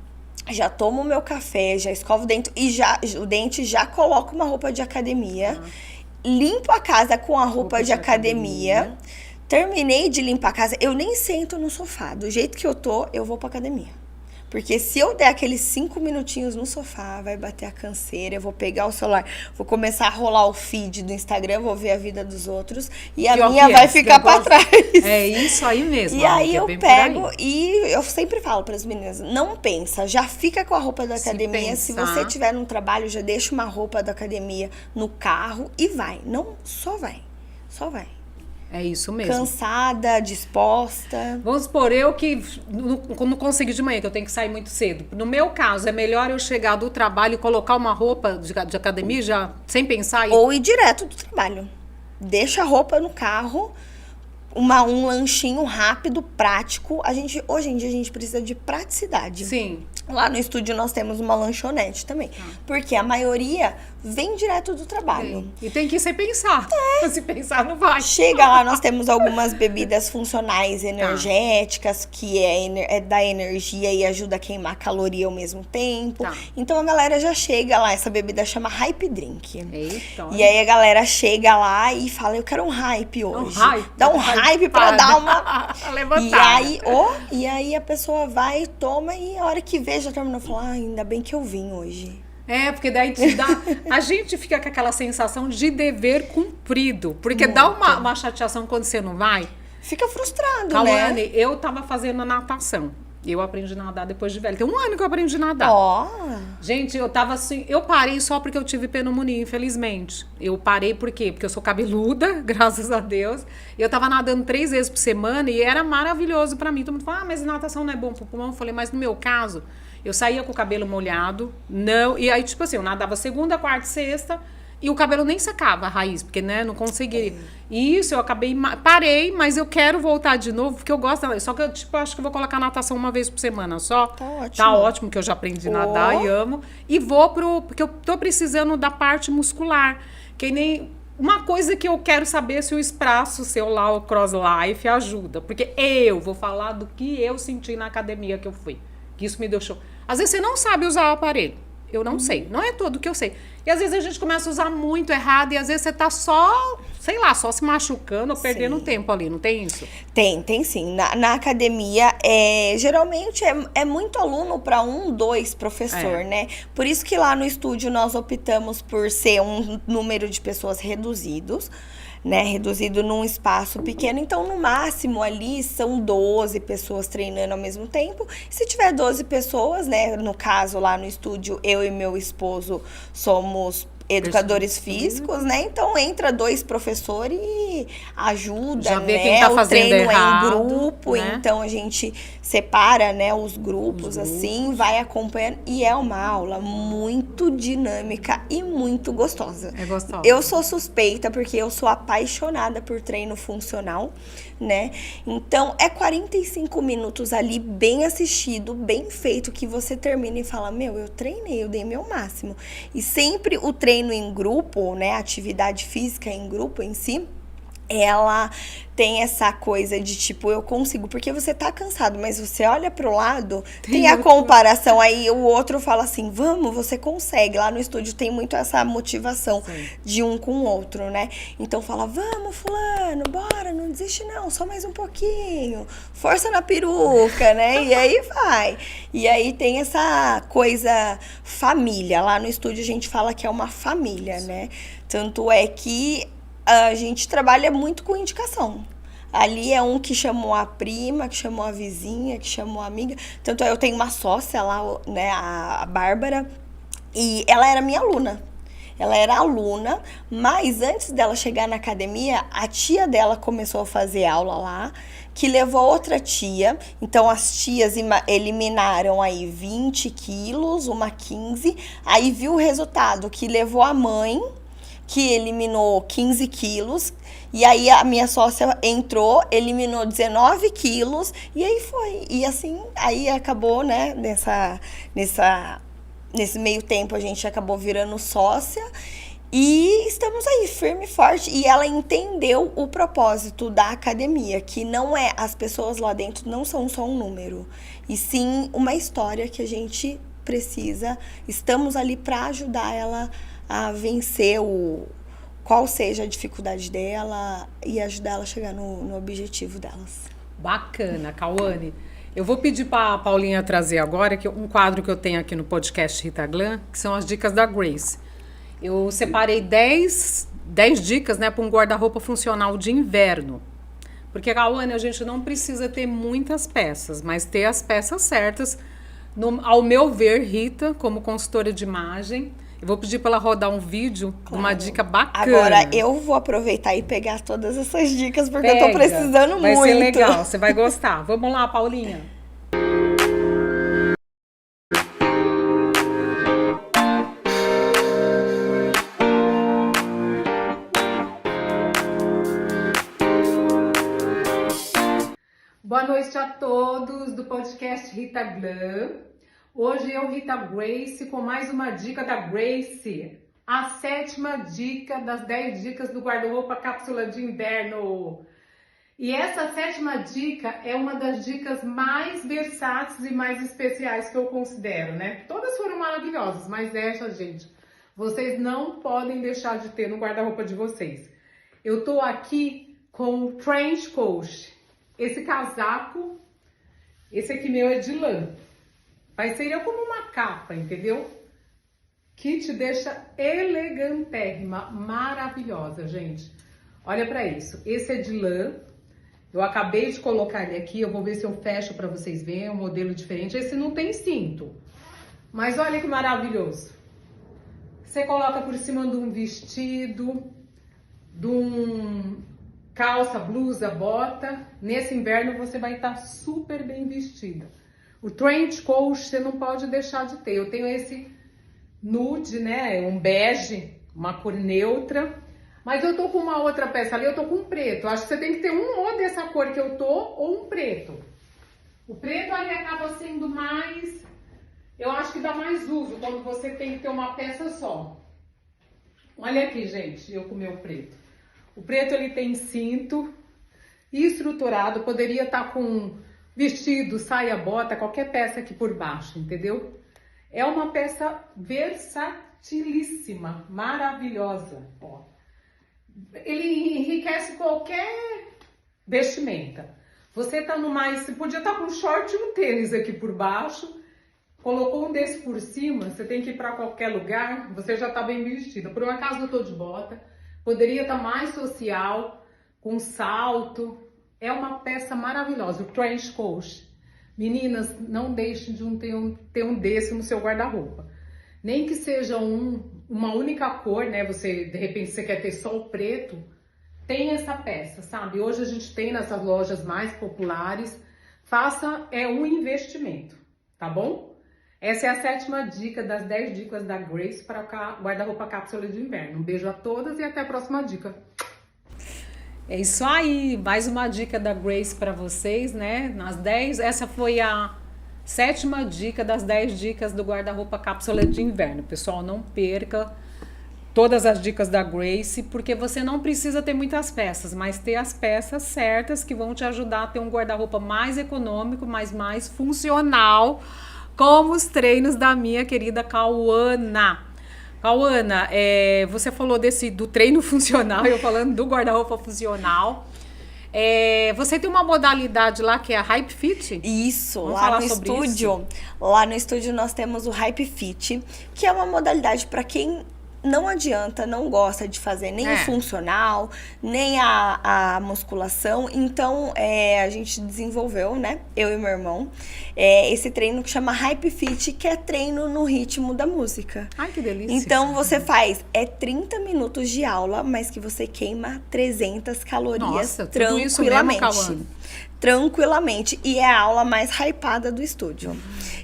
já tomo meu café, já escovo o dente, já coloco uma roupa de academia, limpo a casa com a roupa de academia. Terminei de limpar a casa, eu nem sento no sofá. Do jeito que eu tô, eu vou pra academia. Porque se eu der aqueles 5 minutinhos no sofá, vai bater a canseira, eu vou pegar o celular, vou começar a rolar o feed do Instagram, vou ver a vida dos outros e a minha vai ficar pra trás. É isso aí mesmo. E aí eu pego e eu sempre falo pras meninas, não pensa, já fica com a roupa da academia. Se você tiver num trabalho, já deixa uma roupa da academia no carro e vai. Não, só vai. Só vai. É isso mesmo. Cansada, disposta. Vamos supor, eu que não consegui de manhã, que eu tenho que sair muito cedo. No meu caso, é melhor eu chegar do trabalho e colocar uma roupa de academia já, sem pensar? Ou ir direto do trabalho. Deixa a roupa no carro, um lanchinho rápido, prático. Hoje em dia a gente precisa de praticidade. Sim. Lá no estúdio nós temos uma lanchonete também. Porque a maioria vem direto do trabalho. Sim. E tem que ir sem pensar. Se pensar, não vai. Chega lá, nós temos algumas bebidas funcionais energéticas, que dá energia e ajuda a queimar caloria ao mesmo tempo. Então a galera já chega lá, essa bebida chama Hype Drink. Eita. E aí a galera chega lá e fala, eu quero um hype hoje. Dá um hype pra dar uma... E aí a pessoa vai, toma e a hora que vê já terminou, fala, ainda bem que eu vim hoje. Porque daí te dá... A gente fica com aquela sensação de dever cumprido. Porque dá uma chateação quando você não vai. Fica frustrado, Cauane, né? Eu tava fazendo natação. Eu aprendi a nadar depois de velha. Tem 1 ano que eu aprendi a nadar. Gente, eu tava assim... Eu parei só porque eu tive pneumonia, infelizmente. Eu parei por quê? Porque eu sou cabeluda, graças a Deus. Eu tava nadando 3 vezes por semana e era maravilhoso pra mim. Todo mundo fala, mas natação não é bom pro pulmão? Eu falei, mas no meu caso... Eu saía com o cabelo molhado, e aí, tipo assim, eu nadava segunda, quarta e sexta, e o cabelo nem secava a raiz, porque, né, não conseguia. E isso, eu parei, mas eu quero voltar de novo, porque eu gosto da... Só que eu, tipo, acho que eu vou colocar natação 1 vez por semana só. Tá ótimo, que eu já aprendi a nadar e amo. E vou porque eu tô precisando da parte muscular, que nem... Uma coisa que eu quero saber se o espaço seu lá, o Cross Life, ajuda. Porque eu vou falar do que eu senti na academia que eu fui. Que isso me deu show. Às vezes você não sabe usar o aparelho. Eu não sei. Não é tudo que eu sei. E às vezes a gente começa a usar muito errado e às vezes você tá só, sei lá, só se machucando ou perdendo tempo ali. Não tem isso? Tem sim. Na academia, geralmente é muito aluno para 1, 2 professor, né? Por isso que lá no estúdio nós optamos por ser um número de pessoas reduzidos. Né, reduzido num espaço pequeno, então no máximo ali são 12 pessoas treinando ao mesmo tempo. Se tiver 12 pessoas, né, no caso lá no estúdio, eu e meu esposo somos educadores físicos, né? Então entra 2 professores e ajuda, Já vê né? quem tá O fazendo treino errado, é em grupo, né? então a gente separa, né, os grupos, assim, vai acompanhando. E é uma aula muito dinâmica e muito gostosa. É gostosa. Eu sou suspeita porque eu sou apaixonada por treino funcional, né? Então é 45 minutos ali bem assistido, bem feito, que você termina e fala, meu, eu treinei, eu dei meu máximo. E sempre o treino em grupo, né, a atividade física em grupo em si, ela tem essa coisa de tipo, eu consigo, porque você tá cansado, mas você olha pro lado, tem a comparação, aí o outro fala assim, vamos, você consegue. Lá no estúdio tem muito essa motivação de um com o outro, né? Então fala, vamos, fulano, bora, não desiste não, só mais um pouquinho, força na peruca, né? E aí vai. E aí tem essa coisa família, lá no estúdio a gente fala que é uma família, né? Tanto é que a gente trabalha muito com indicação. Ali é um que chamou a prima, que chamou a vizinha, que chamou a amiga. Tanto é, eu tenho uma sócia lá, né, a Bárbara, e ela era minha aluna. Ela era aluna, mas antes dela chegar na academia, a tia dela começou a fazer aula lá, que levou outra tia. Então, as tias eliminaram aí 20 quilos, uma 15. Aí viu o resultado, que levou a mãe, que eliminou 15 quilos, e aí a minha sócia entrou, eliminou 19 quilos, e aí foi. E assim, aí acabou, né, nesse meio tempo a gente acabou virando sócia, e estamos aí, firme e forte. E ela entendeu o propósito da academia, que não é, as pessoas lá dentro não são só um número, e sim uma história que a gente precisa, estamos ali para ajudar ela a vencer qual seja a dificuldade dela e ajudar ela a chegar no objetivo delas. Bacana, Cauane. Eu vou pedir para a Paulinha trazer agora um quadro que eu tenho aqui no podcast Rita Glam, que são as dicas da Grace. Eu separei 10 dicas, né, para um guarda-roupa funcional de inverno. Porque, Cauane, a gente não precisa ter muitas peças, mas ter as peças certas. Ao meu ver, Rita, como consultora de imagem, eu vou pedir para ela rodar um vídeo, uma dica bacana. Agora, eu vou aproveitar e pegar todas essas dicas, porque eu tô precisando muito. Vai ser legal, você vai gostar. Vamos lá, Paulinha. Boa noite a todos do podcast Rita Glam. Hoje eu, Rita Grace, com mais uma dica da Grace. A 7ª dica das 10 dicas do guarda-roupa cápsula de inverno. E essa 7ª dica é uma das dicas mais versáteis e mais especiais que eu considero, né? Todas foram maravilhosas, mas essa, gente, vocês não podem deixar de ter no guarda-roupa de vocês. Eu tô aqui com o Trench Coat. Esse casaco, esse aqui meu é de lã. Mas seria como uma capa, entendeu? Que te deixa elegantérrima, maravilhosa, gente. Olha pra isso. Esse é de lã. Eu acabei de colocar ele aqui. Eu vou ver se eu fecho pra vocês verem. É um modelo diferente. Esse não tem cinto. Mas olha que maravilhoso. Você coloca por cima de um vestido, de um calça, blusa, bota. Nesse inverno você vai estar super bem vestida. O trench coat você não pode deixar de ter. Eu tenho esse nude, né? Um bege, uma cor neutra. Mas eu tô com uma outra peça ali, eu tô com um preto. Acho que você tem que ter um ou dessa cor que eu tô, ou um preto. O preto ali acaba sendo mais... Eu acho que dá mais uso quando você tem que ter uma peça só. Olha aqui, gente, eu com o meu preto. O preto, ele tem cinto estruturado. Poderia estar com vestido, saia, bota, qualquer peça aqui por baixo, entendeu? É uma peça versatilíssima, maravilhosa, ó. Ele enriquece qualquer vestimenta. Você tá no mais... Você podia estar com um short e um tênis aqui por baixo. Colocou um desse por cima, você tem que ir para qualquer lugar, você já tá bem vestida. Por um acaso eu tô de bota. Poderia estar mais social, com salto. É uma peça maravilhosa, o trench coat. Meninas, não deixem de ter um desse no seu guarda-roupa. Nem que seja um uma única cor, né? Você, de repente, você quer ter só o preto, tem essa peça, sabe? Hoje a gente tem nessas lojas mais populares. Faça um investimento, tá bom? Essa é a 7ª dica das 10 dicas da Grace para guarda-roupa cápsula de inverno. Um beijo a todas e até a próxima dica. É isso aí, mais uma dica da Grace para vocês, né? Nas 10, essa foi a 7ª dica das 10 dicas do guarda-roupa cápsula de inverno. Pessoal, não perca todas as dicas da Grace, porque você não precisa ter muitas peças, mas ter as peças certas que vão te ajudar a ter um guarda-roupa mais econômico, mas mais funcional, como os treinos da minha querida Cauana. Cauana, você falou do treino funcional, eu falando do guarda-roupa funcional. Você tem uma modalidade lá que é a Hype Fit? Isso, Vamos lá falar no sobre estúdio. isso? Lá no estúdio nós temos o Hype Fit, que é uma modalidade para quem não adianta, não gosta de fazer nem o funcional, nem a musculação. Então, a gente desenvolveu, né, eu e meu irmão, esse treino que chama Hype Fit, que é treino no ritmo da música. Ai, que delícia. Então, você faz 30 minutos de aula, mas que você queima 300 calorias. Nossa, tranquilamente. tudo isso mesmo, Cauana? Tranquilamente. E é a aula mais hypada do estúdio.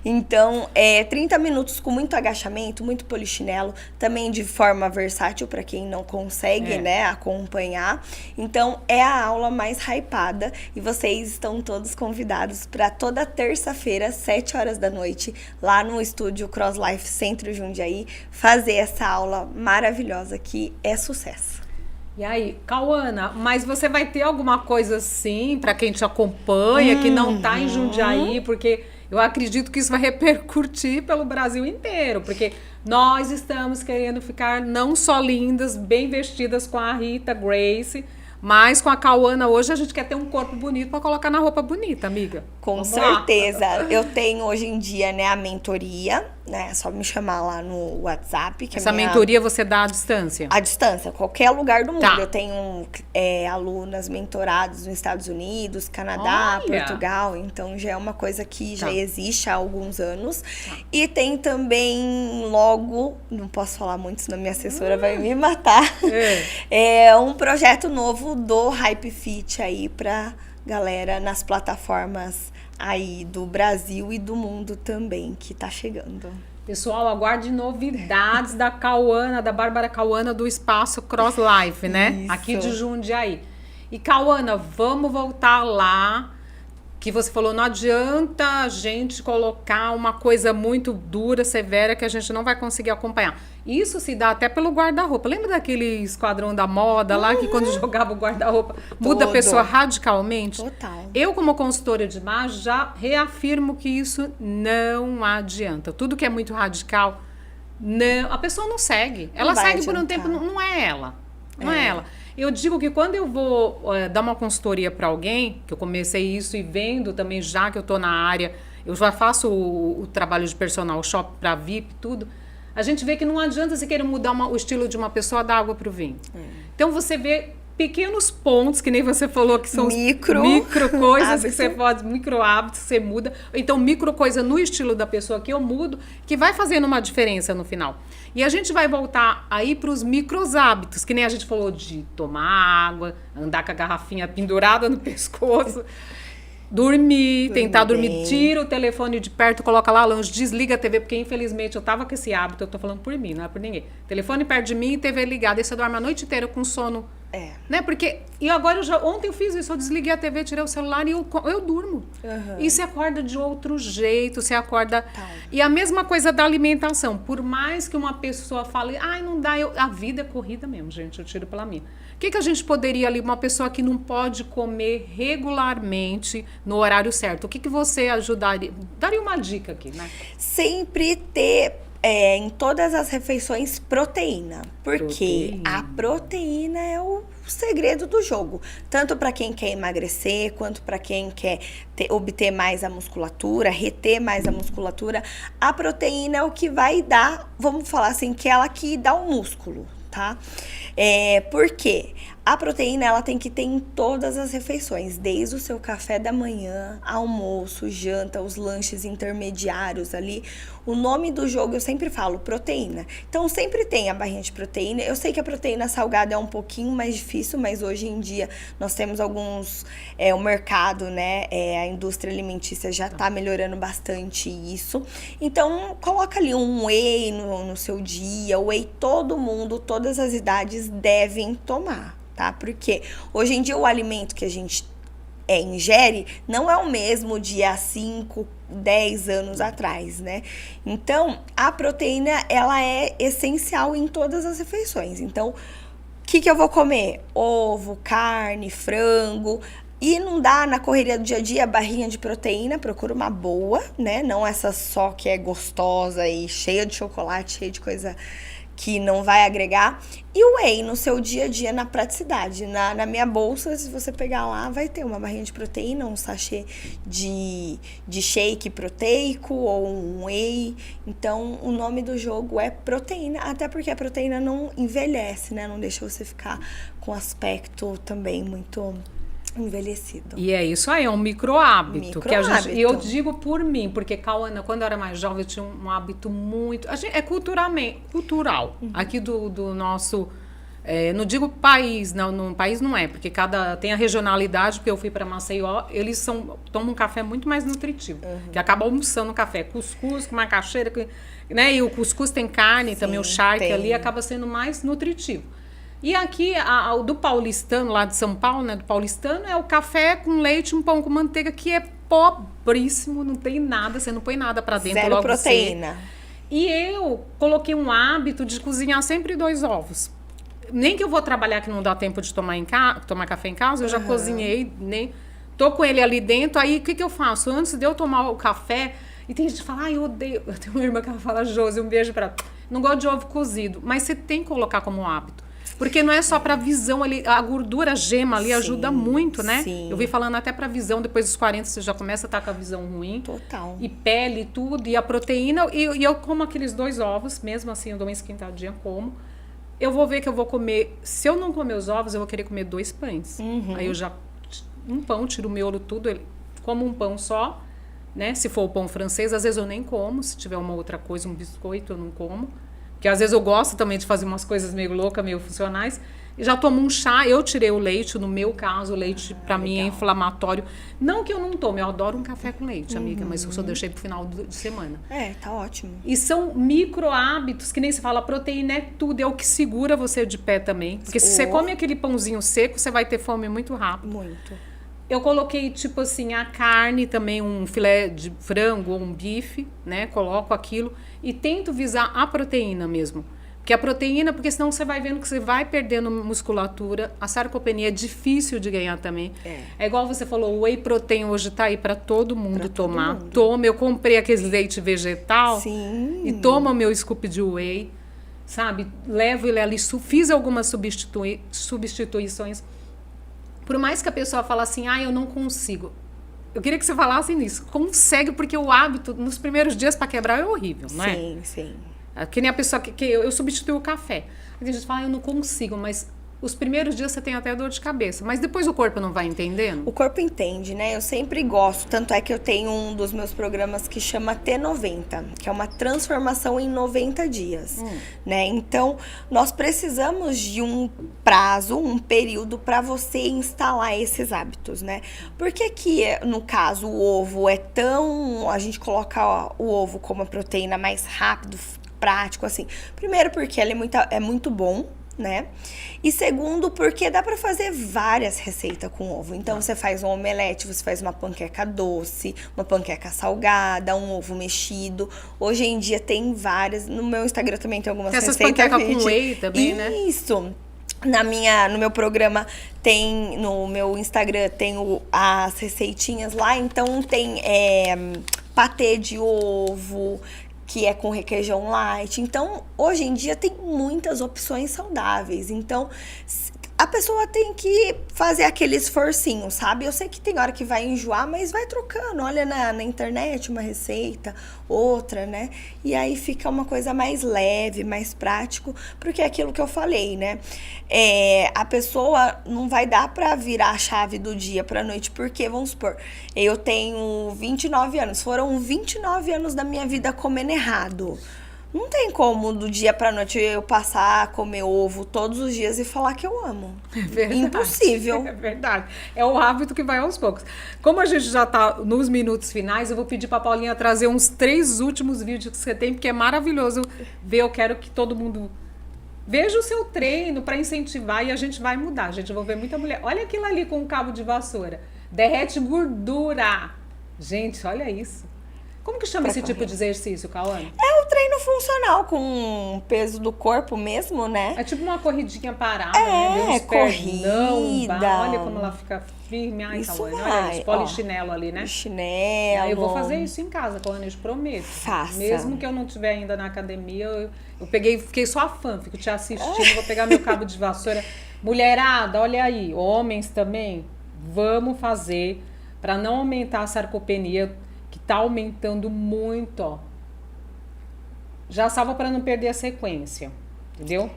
Então, 30 minutos com muito agachamento, muito polichinelo, também de forma versátil para quem não consegue, né, acompanhar. Então, é a aula mais hypada e vocês estão todos convidados para toda terça-feira, 7 horas da noite, lá no estúdio Cross Life Centro Jundiaí, fazer essa aula maravilhosa que é sucesso. E aí, Cauana, mas você vai ter alguma coisa assim para quem te acompanha, que não tá em Jundiaí, porque eu acredito que isso vai repercutir pelo Brasil inteiro, porque nós estamos querendo ficar não só lindas, bem vestidas com a Rita Grace, mas com a Cauana hoje a gente quer ter um corpo bonito para colocar na roupa bonita, amiga. Com Vamos certeza. lá. Eu tenho hoje em dia, né, a mentoria, né? É só me chamar lá no WhatsApp. Que Essa mentoria você dá à distância? À distância, qualquer lugar do mundo. Tá. Eu tenho alunas mentoradas nos Estados Unidos, Canadá, Olha. Portugal. Então, já é uma coisa que já existe há alguns anos. E tem também logo, não posso falar muito, senão minha assessora vai me matar. Um projeto novo do Hype Fit aí pra galera nas plataformas aí do Brasil e do mundo também, que tá chegando. Pessoal, aguarde novidades da Cauana, da Bárbara Cauana, do Espaço Cross Life, né? Isso. Aqui de Jundiaí. E Cauana, vamos voltar lá, que você falou, não adianta a gente colocar uma coisa muito dura, severa, que a gente não vai conseguir acompanhar. Isso se dá até pelo guarda-roupa. Lembra daquele Esquadrão da Moda lá, que quando jogava o guarda-roupa, muda a pessoa radicalmente? Total. Eu, como consultora de imagem, já reafirmo que isso não adianta. Tudo que é muito radical, não, a pessoa não segue. Ela Não vai segue por um adiantar. tempo, não é ela. Não é ela. Eu digo que quando eu vou dar uma consultoria para alguém, que eu comecei isso e vendo também, já que eu estou na área, eu já faço o trabalho de personal shop para VIP, tudo. A gente vê que não adianta você querer mudar o estilo de uma pessoa da água para o vinho. Então você vê pequenos pontos, que nem você falou, que são Micro coisas que hábito. você pode, micro hábitos que você muda. Então, micro coisa no estilo da pessoa que eu mudo, que vai fazendo uma diferença no final. E a gente vai voltar aí para os micros hábitos, que nem a gente falou de tomar água, andar com a garrafinha pendurada no pescoço. Dormir, tentar dormir, bem. tira o telefone de perto, coloca lá longe, desliga a TV, porque infelizmente eu tava com esse hábito, eu tô falando por mim, não é por ninguém. Telefone perto de mim e TV ligada, aí você dorme a noite inteira com sono. Né? Porque, e agora ontem eu fiz isso, eu desliguei a TV, tirei o celular e eu durmo. E você acorda de outro jeito, você acorda... E a mesma coisa da alimentação, por mais que uma pessoa fale, ai, não dá, a vida é corrida mesmo, gente, eu tiro pela minha. O que a gente poderia ali, uma pessoa que não pode comer regularmente no horário certo, o que você ajudaria? Daria uma dica aqui, né? Sempre ter em todas as refeições proteína, porque a proteína é o segredo do jogo, tanto para quem quer emagrecer, quanto para quem quer obter mais a musculatura, reter mais a musculatura. A proteína é o que vai dar, vamos falar assim, que é ela que dá o músculo, tá? Por quê? A proteína, ela tem que ter em todas as refeições, desde o seu café da manhã, almoço, janta, os lanches intermediários ali. O nome do jogo, eu sempre falo, proteína. Então, sempre tem a barrinha de proteína. Eu sei que a proteína salgada é um pouquinho mais difícil, mas hoje em dia nós temos alguns... o mercado, né? A indústria alimentícia já tá melhorando bastante isso. Então, coloca ali um whey no seu dia. O whey todo mundo, todas as idades devem tomar, tá? Porque hoje em dia o alimento que a gente ingere não é o mesmo de há 5, 10 anos atrás, né? Então, a proteína, ela é essencial em todas as refeições. Então, o que eu vou comer? Ovo, carne, frango. E não dá na correria do dia a dia, barrinha de proteína, procura uma boa, né? Não essa só que é gostosa e cheia de chocolate, cheia de coisa que não vai agregar. E o whey no seu dia a dia, na praticidade. Na minha bolsa, se você pegar lá, vai ter uma barrinha de proteína, um sachê de shake proteico ou um whey. Então, o nome do jogo é proteína, até porque a proteína não envelhece, né? Não deixa você ficar com aspecto também muito envelhecido. E é isso aí, é um micro hábito. Micro-hábito. E eu digo por mim, porque, Cauana, quando eu era mais jovem, eu tinha um hábito muito... é cultural. Aqui do nosso... não digo país, não, no país não é, porque tem a regionalidade, porque eu fui para Maceió, eles tomam um café muito mais nutritivo, que acaba almoçando café, cuscuz com macaxeira, né? E o cuscuz tem carne, sim, também o charque ali, acaba sendo mais nutritivo. E aqui, do paulistano, lá de São Paulo, né, do paulistano, é o café com leite, um pão com manteiga, que é pobríssimo, não tem nada, você não põe nada para dentro. Zero proteína. E eu coloquei um hábito de cozinhar sempre 2 ovos. Nem que eu vou trabalhar que não dá tempo de tomar café em casa, eu já cozinhei, nem tô com ele ali dentro, aí o que eu faço? Antes de eu tomar o café, e tem gente que fala, eu odeio, eu tenho uma irmã que fala, Josi, um beijo pra ela, não gosto de ovo cozido, mas você tem que colocar como hábito. Porque não é só para visão ali, a gordura, a gema ali, sim, ajuda muito, né? Sim. Eu vi falando até para visão, depois dos 40 você já começa a estar com a visão ruim. Total. E pele e tudo, e a proteína, e eu como aqueles 2 ovos, mesmo assim eu dou uma esquentadinha, como. Eu vou ver que eu vou comer, se eu não comer os ovos, eu vou querer comer 2 pães. Aí eu já, um pão, tiro o miolo tudo, como um pão só, né? Se for o pão francês, às vezes eu nem como, se tiver uma outra coisa, um biscoito, eu não como. Porque às vezes eu gosto também de fazer umas coisas meio loucas, meio funcionais. E já tomo um chá, eu tirei o leite, no meu caso, o leite pra mim é inflamatório. Não que eu não tome, eu adoro um café com leite, amiga, mas eu só deixei pro final de semana. Tá ótimo. E são micro hábitos, que nem se fala, proteína é tudo, é o que segura você de pé também. Porque se você come aquele pãozinho seco, você vai ter fome muito rápido. Muito. Eu coloquei, tipo assim, a carne também, um filé de frango ou um bife, né? Coloco aquilo e tento visar a proteína mesmo. Porque a proteína, porque senão você vai vendo que você vai perdendo musculatura. A sarcopenia é difícil de ganhar também. É igual você falou, o whey protein hoje tá aí para todo mundo tomar. Toma, eu comprei aquele leite vegetal. Sim. E toma o meu scoop de whey, sabe? Levo ele ali, fiz algumas substituições. Por mais que a pessoa fale assim, eu não consigo. Eu queria que você falasse nisso. Consegue, porque o hábito, nos primeiros dias para quebrar, é horrível, não é? Sim, sim. Que nem a pessoa que eu substituo o café. A gente fala, eu não consigo, mas os primeiros dias você tem até dor de cabeça. Mas depois o corpo não vai entendendo? O corpo entende, né? Eu sempre gosto. Tanto é que eu tenho um dos meus programas que chama T90, que é uma transformação em 90 dias, né? Então, nós precisamos de um prazo, um período para você instalar esses hábitos, né? Porque que, no caso, o ovo é tão... A gente coloca o ovo como a proteína mais rápido, prático, assim. Primeiro porque ele é muito bom, né? E segundo, porque dá pra fazer várias receitas com ovo. Então, você faz um omelete, você faz uma panqueca doce, uma panqueca salgada, um ovo mexido. Hoje em dia tem várias. No meu Instagram também tem algumas receitas. Essas panquecas com whey também, né? Isso. No meu programa no meu Instagram tem as receitinhas lá. Então, tem patê de ovo, que é com requeijão light. Então, hoje em dia tem muitas opções saudáveis. Então, a pessoa tem que fazer aquele esforcinho, sabe? Eu sei que tem hora que vai enjoar, mas vai trocando. Olha na internet uma receita, outra, né? E aí fica uma coisa mais leve, mais prático, porque é aquilo que eu falei, né? A pessoa não vai dar pra virar a chave do dia pra noite, porque, vamos supor, eu tenho 29 anos, foram 29 anos da minha vida comendo errado. Não tem como do dia pra noite eu passar a comer ovo todos os dias e falar que eu amo. É verdade. Impossível. É verdade. É o hábito que vai aos poucos. Como a gente já tá nos minutos finais, eu vou pedir pra Paulinha trazer uns 3 últimos vídeos que você tem, porque é maravilhoso ver. Eu quero que todo mundo veja o seu treino pra incentivar e a gente vai mudar. Gente, eu vou ver muita mulher. Olha aquilo ali com um cabo de vassoura. Derrete gordura. Gente, olha isso. Como que chama esse tipo de exercício, Cauane? É o treino funcional com peso do corpo mesmo, né? É tipo uma corridinha parada, né? Corrida. Olha como ela fica firme. Ai, Isso Cauane, vai, olha isso, polichinelo ali, né? Chinelo. Aí eu vou fazer isso em casa, Cauane, eu te prometo. Faça. Mesmo que eu não estiver ainda na academia, eu fiquei só fã, fico te assistindo, vou pegar meu cabo de vassoura. Mulherada, olha aí, homens também, vamos fazer para não aumentar a sarcopenia, que tá aumentando muito, ó. Já salva para não perder a sequência, entendeu?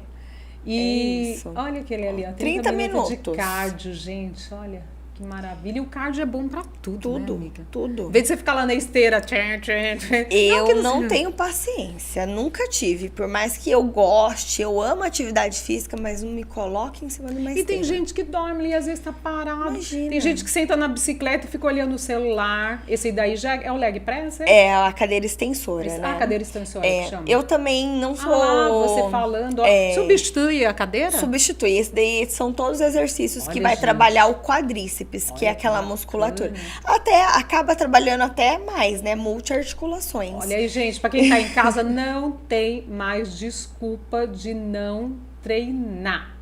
E isso. Olha aquele ali, ó, 30 minutos de cardio, gente, olha que maravilha. E o cardio é bom para tudo, né, amiga? Tudo. Em vez de você ficar lá na esteira, eu não tenho paciência, nunca tive. Por mais que eu goste, eu amo atividade física, mas não me coloque em cima de uma esteira. E tem gente que dorme ali, às vezes tá parado. Imagina. Tem gente que senta na bicicleta e fica olhando o celular. Esse daí já é o leg press, É a cadeira extensora, né? A cadeira extensora que chama. Eu também não sou... você falando, ó, substitui a cadeira? Substitui. Esse daí são todos os exercícios que vai gente. trabalhar o quadríceps, que é aquela musculatura. Até acaba trabalhando até mais, né? Multiarticulações. Olha aí, gente, pra quem tá em casa, não tem mais desculpa de não treinar.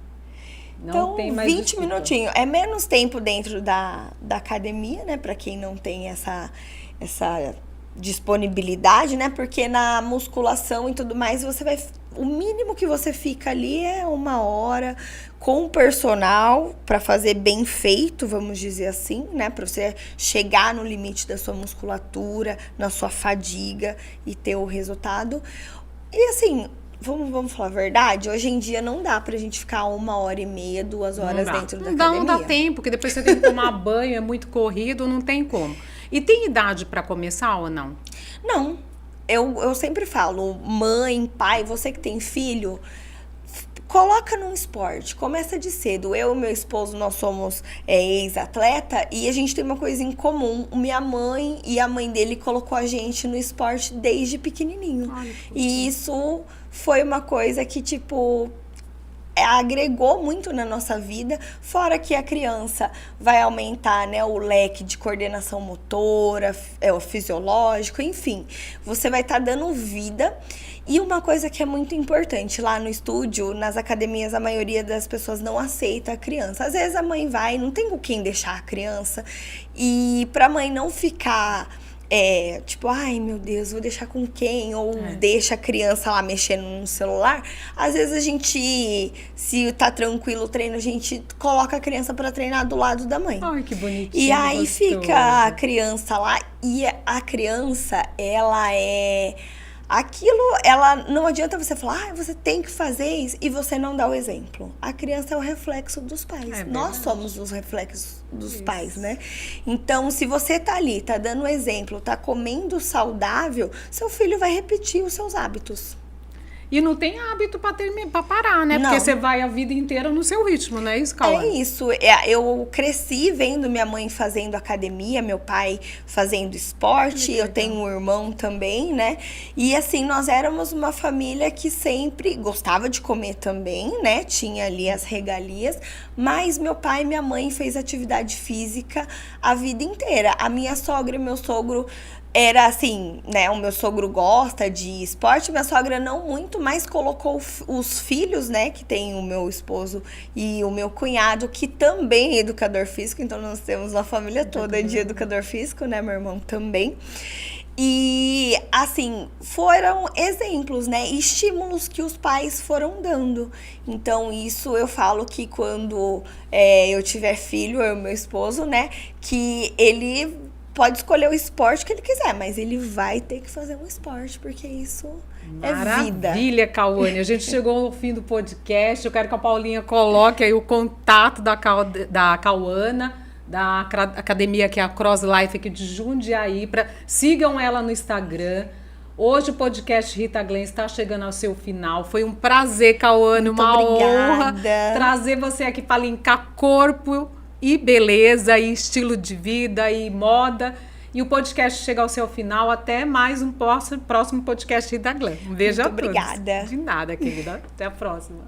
Não então, tem mais 20 desculpa. minutinhos. É menos tempo dentro da academia, né? Pra quem não tem essa disponibilidade, né? Porque na musculação e tudo mais, você vai... O mínimo que você fica ali é 1 hora com o personal para fazer bem feito, vamos dizer assim, né? Para você chegar no limite da sua musculatura, na sua fadiga e ter o resultado. E assim, vamos falar a verdade, hoje em dia não dá pra gente ficar 1h30, 2 horas dentro da academia. Não dá tempo, porque depois você tem que tomar banho, é muito corrido, não tem como. E tem idade para começar ou não? Não. Eu sempre falo, mãe, pai, você que tem filho, coloca num esporte, começa de cedo. Eu e meu esposo, nós somos ex-atleta e a gente tem uma coisa em comum. Minha mãe e a mãe dele colocou a gente no esporte desde pequenininho. Ai, e isso foi uma coisa que, tipo... agregou muito na nossa vida, fora que a criança vai aumentar, né, o leque de coordenação motora, o fisiológico, enfim. Você vai estar dando vida. E uma coisa que é muito importante, lá no estúdio, nas academias, a maioria das pessoas não aceita a criança. Às vezes a mãe vai, não tem com quem deixar a criança. E pra mãe não ficar... tipo, ai meu Deus, vou deixar com quem? Ou deixa a criança lá mexendo no celular. Às vezes a gente, se tá tranquilo o treino, a gente coloca a criança pra treinar do lado da mãe. Ai, que bonitinho. E aí gostoso. fica a criança lá, e a criança, ela é... Aquilo, ela não adianta você falar, você tem que fazer isso, e você não dá o exemplo. A criança é o reflexo dos pais. Nós somos os reflexos dos pais, né? Então, se você tá ali, tá dando o exemplo, tá comendo saudável, seu filho vai repetir os seus hábitos. E não tem hábito pra parar, né? Não. Porque você vai a vida inteira no seu ritmo, não é isso, Cauane? É isso. Eu cresci vendo minha mãe fazendo academia, meu pai fazendo esporte, eu tenho um irmão também, né? E assim, nós éramos uma família que sempre gostava de comer também, né? Tinha ali as regalias, mas meu pai e minha mãe fez atividade física a vida inteira. A minha sogra e meu sogro... Era assim, né, o meu sogro gosta de esporte, minha sogra não muito, mas colocou os filhos, né, que tem o meu esposo e o meu cunhado, que também é educador físico, então nós temos uma família toda de educador físico, né, meu irmão também. E, assim, foram exemplos, né? Estímulos que os pais foram dando. Então, isso eu falo que quando eu tiver filho, eu e meu esposo, né? Que ele pode escolher o esporte que ele quiser, mas ele vai ter que fazer um esporte, porque isso é vida. Maravilha, Cauane. A gente chegou ao fim do podcast. Eu quero que a Paulinha coloque aí o contato da Cauana, da academia que é a Cross Life aqui de Jundiaí. Sigam ela no Instagram. Hoje o podcast Rita Glenn está chegando ao seu final. Foi um prazer, Cauane, uma honra trazer você aqui para linkar corpo e beleza, e estilo de vida, e moda. E o podcast chega ao seu final. Até mais um próximo podcast Rita Glenn. Um beijo a todos. Obrigada. De nada, querida. Até a próxima.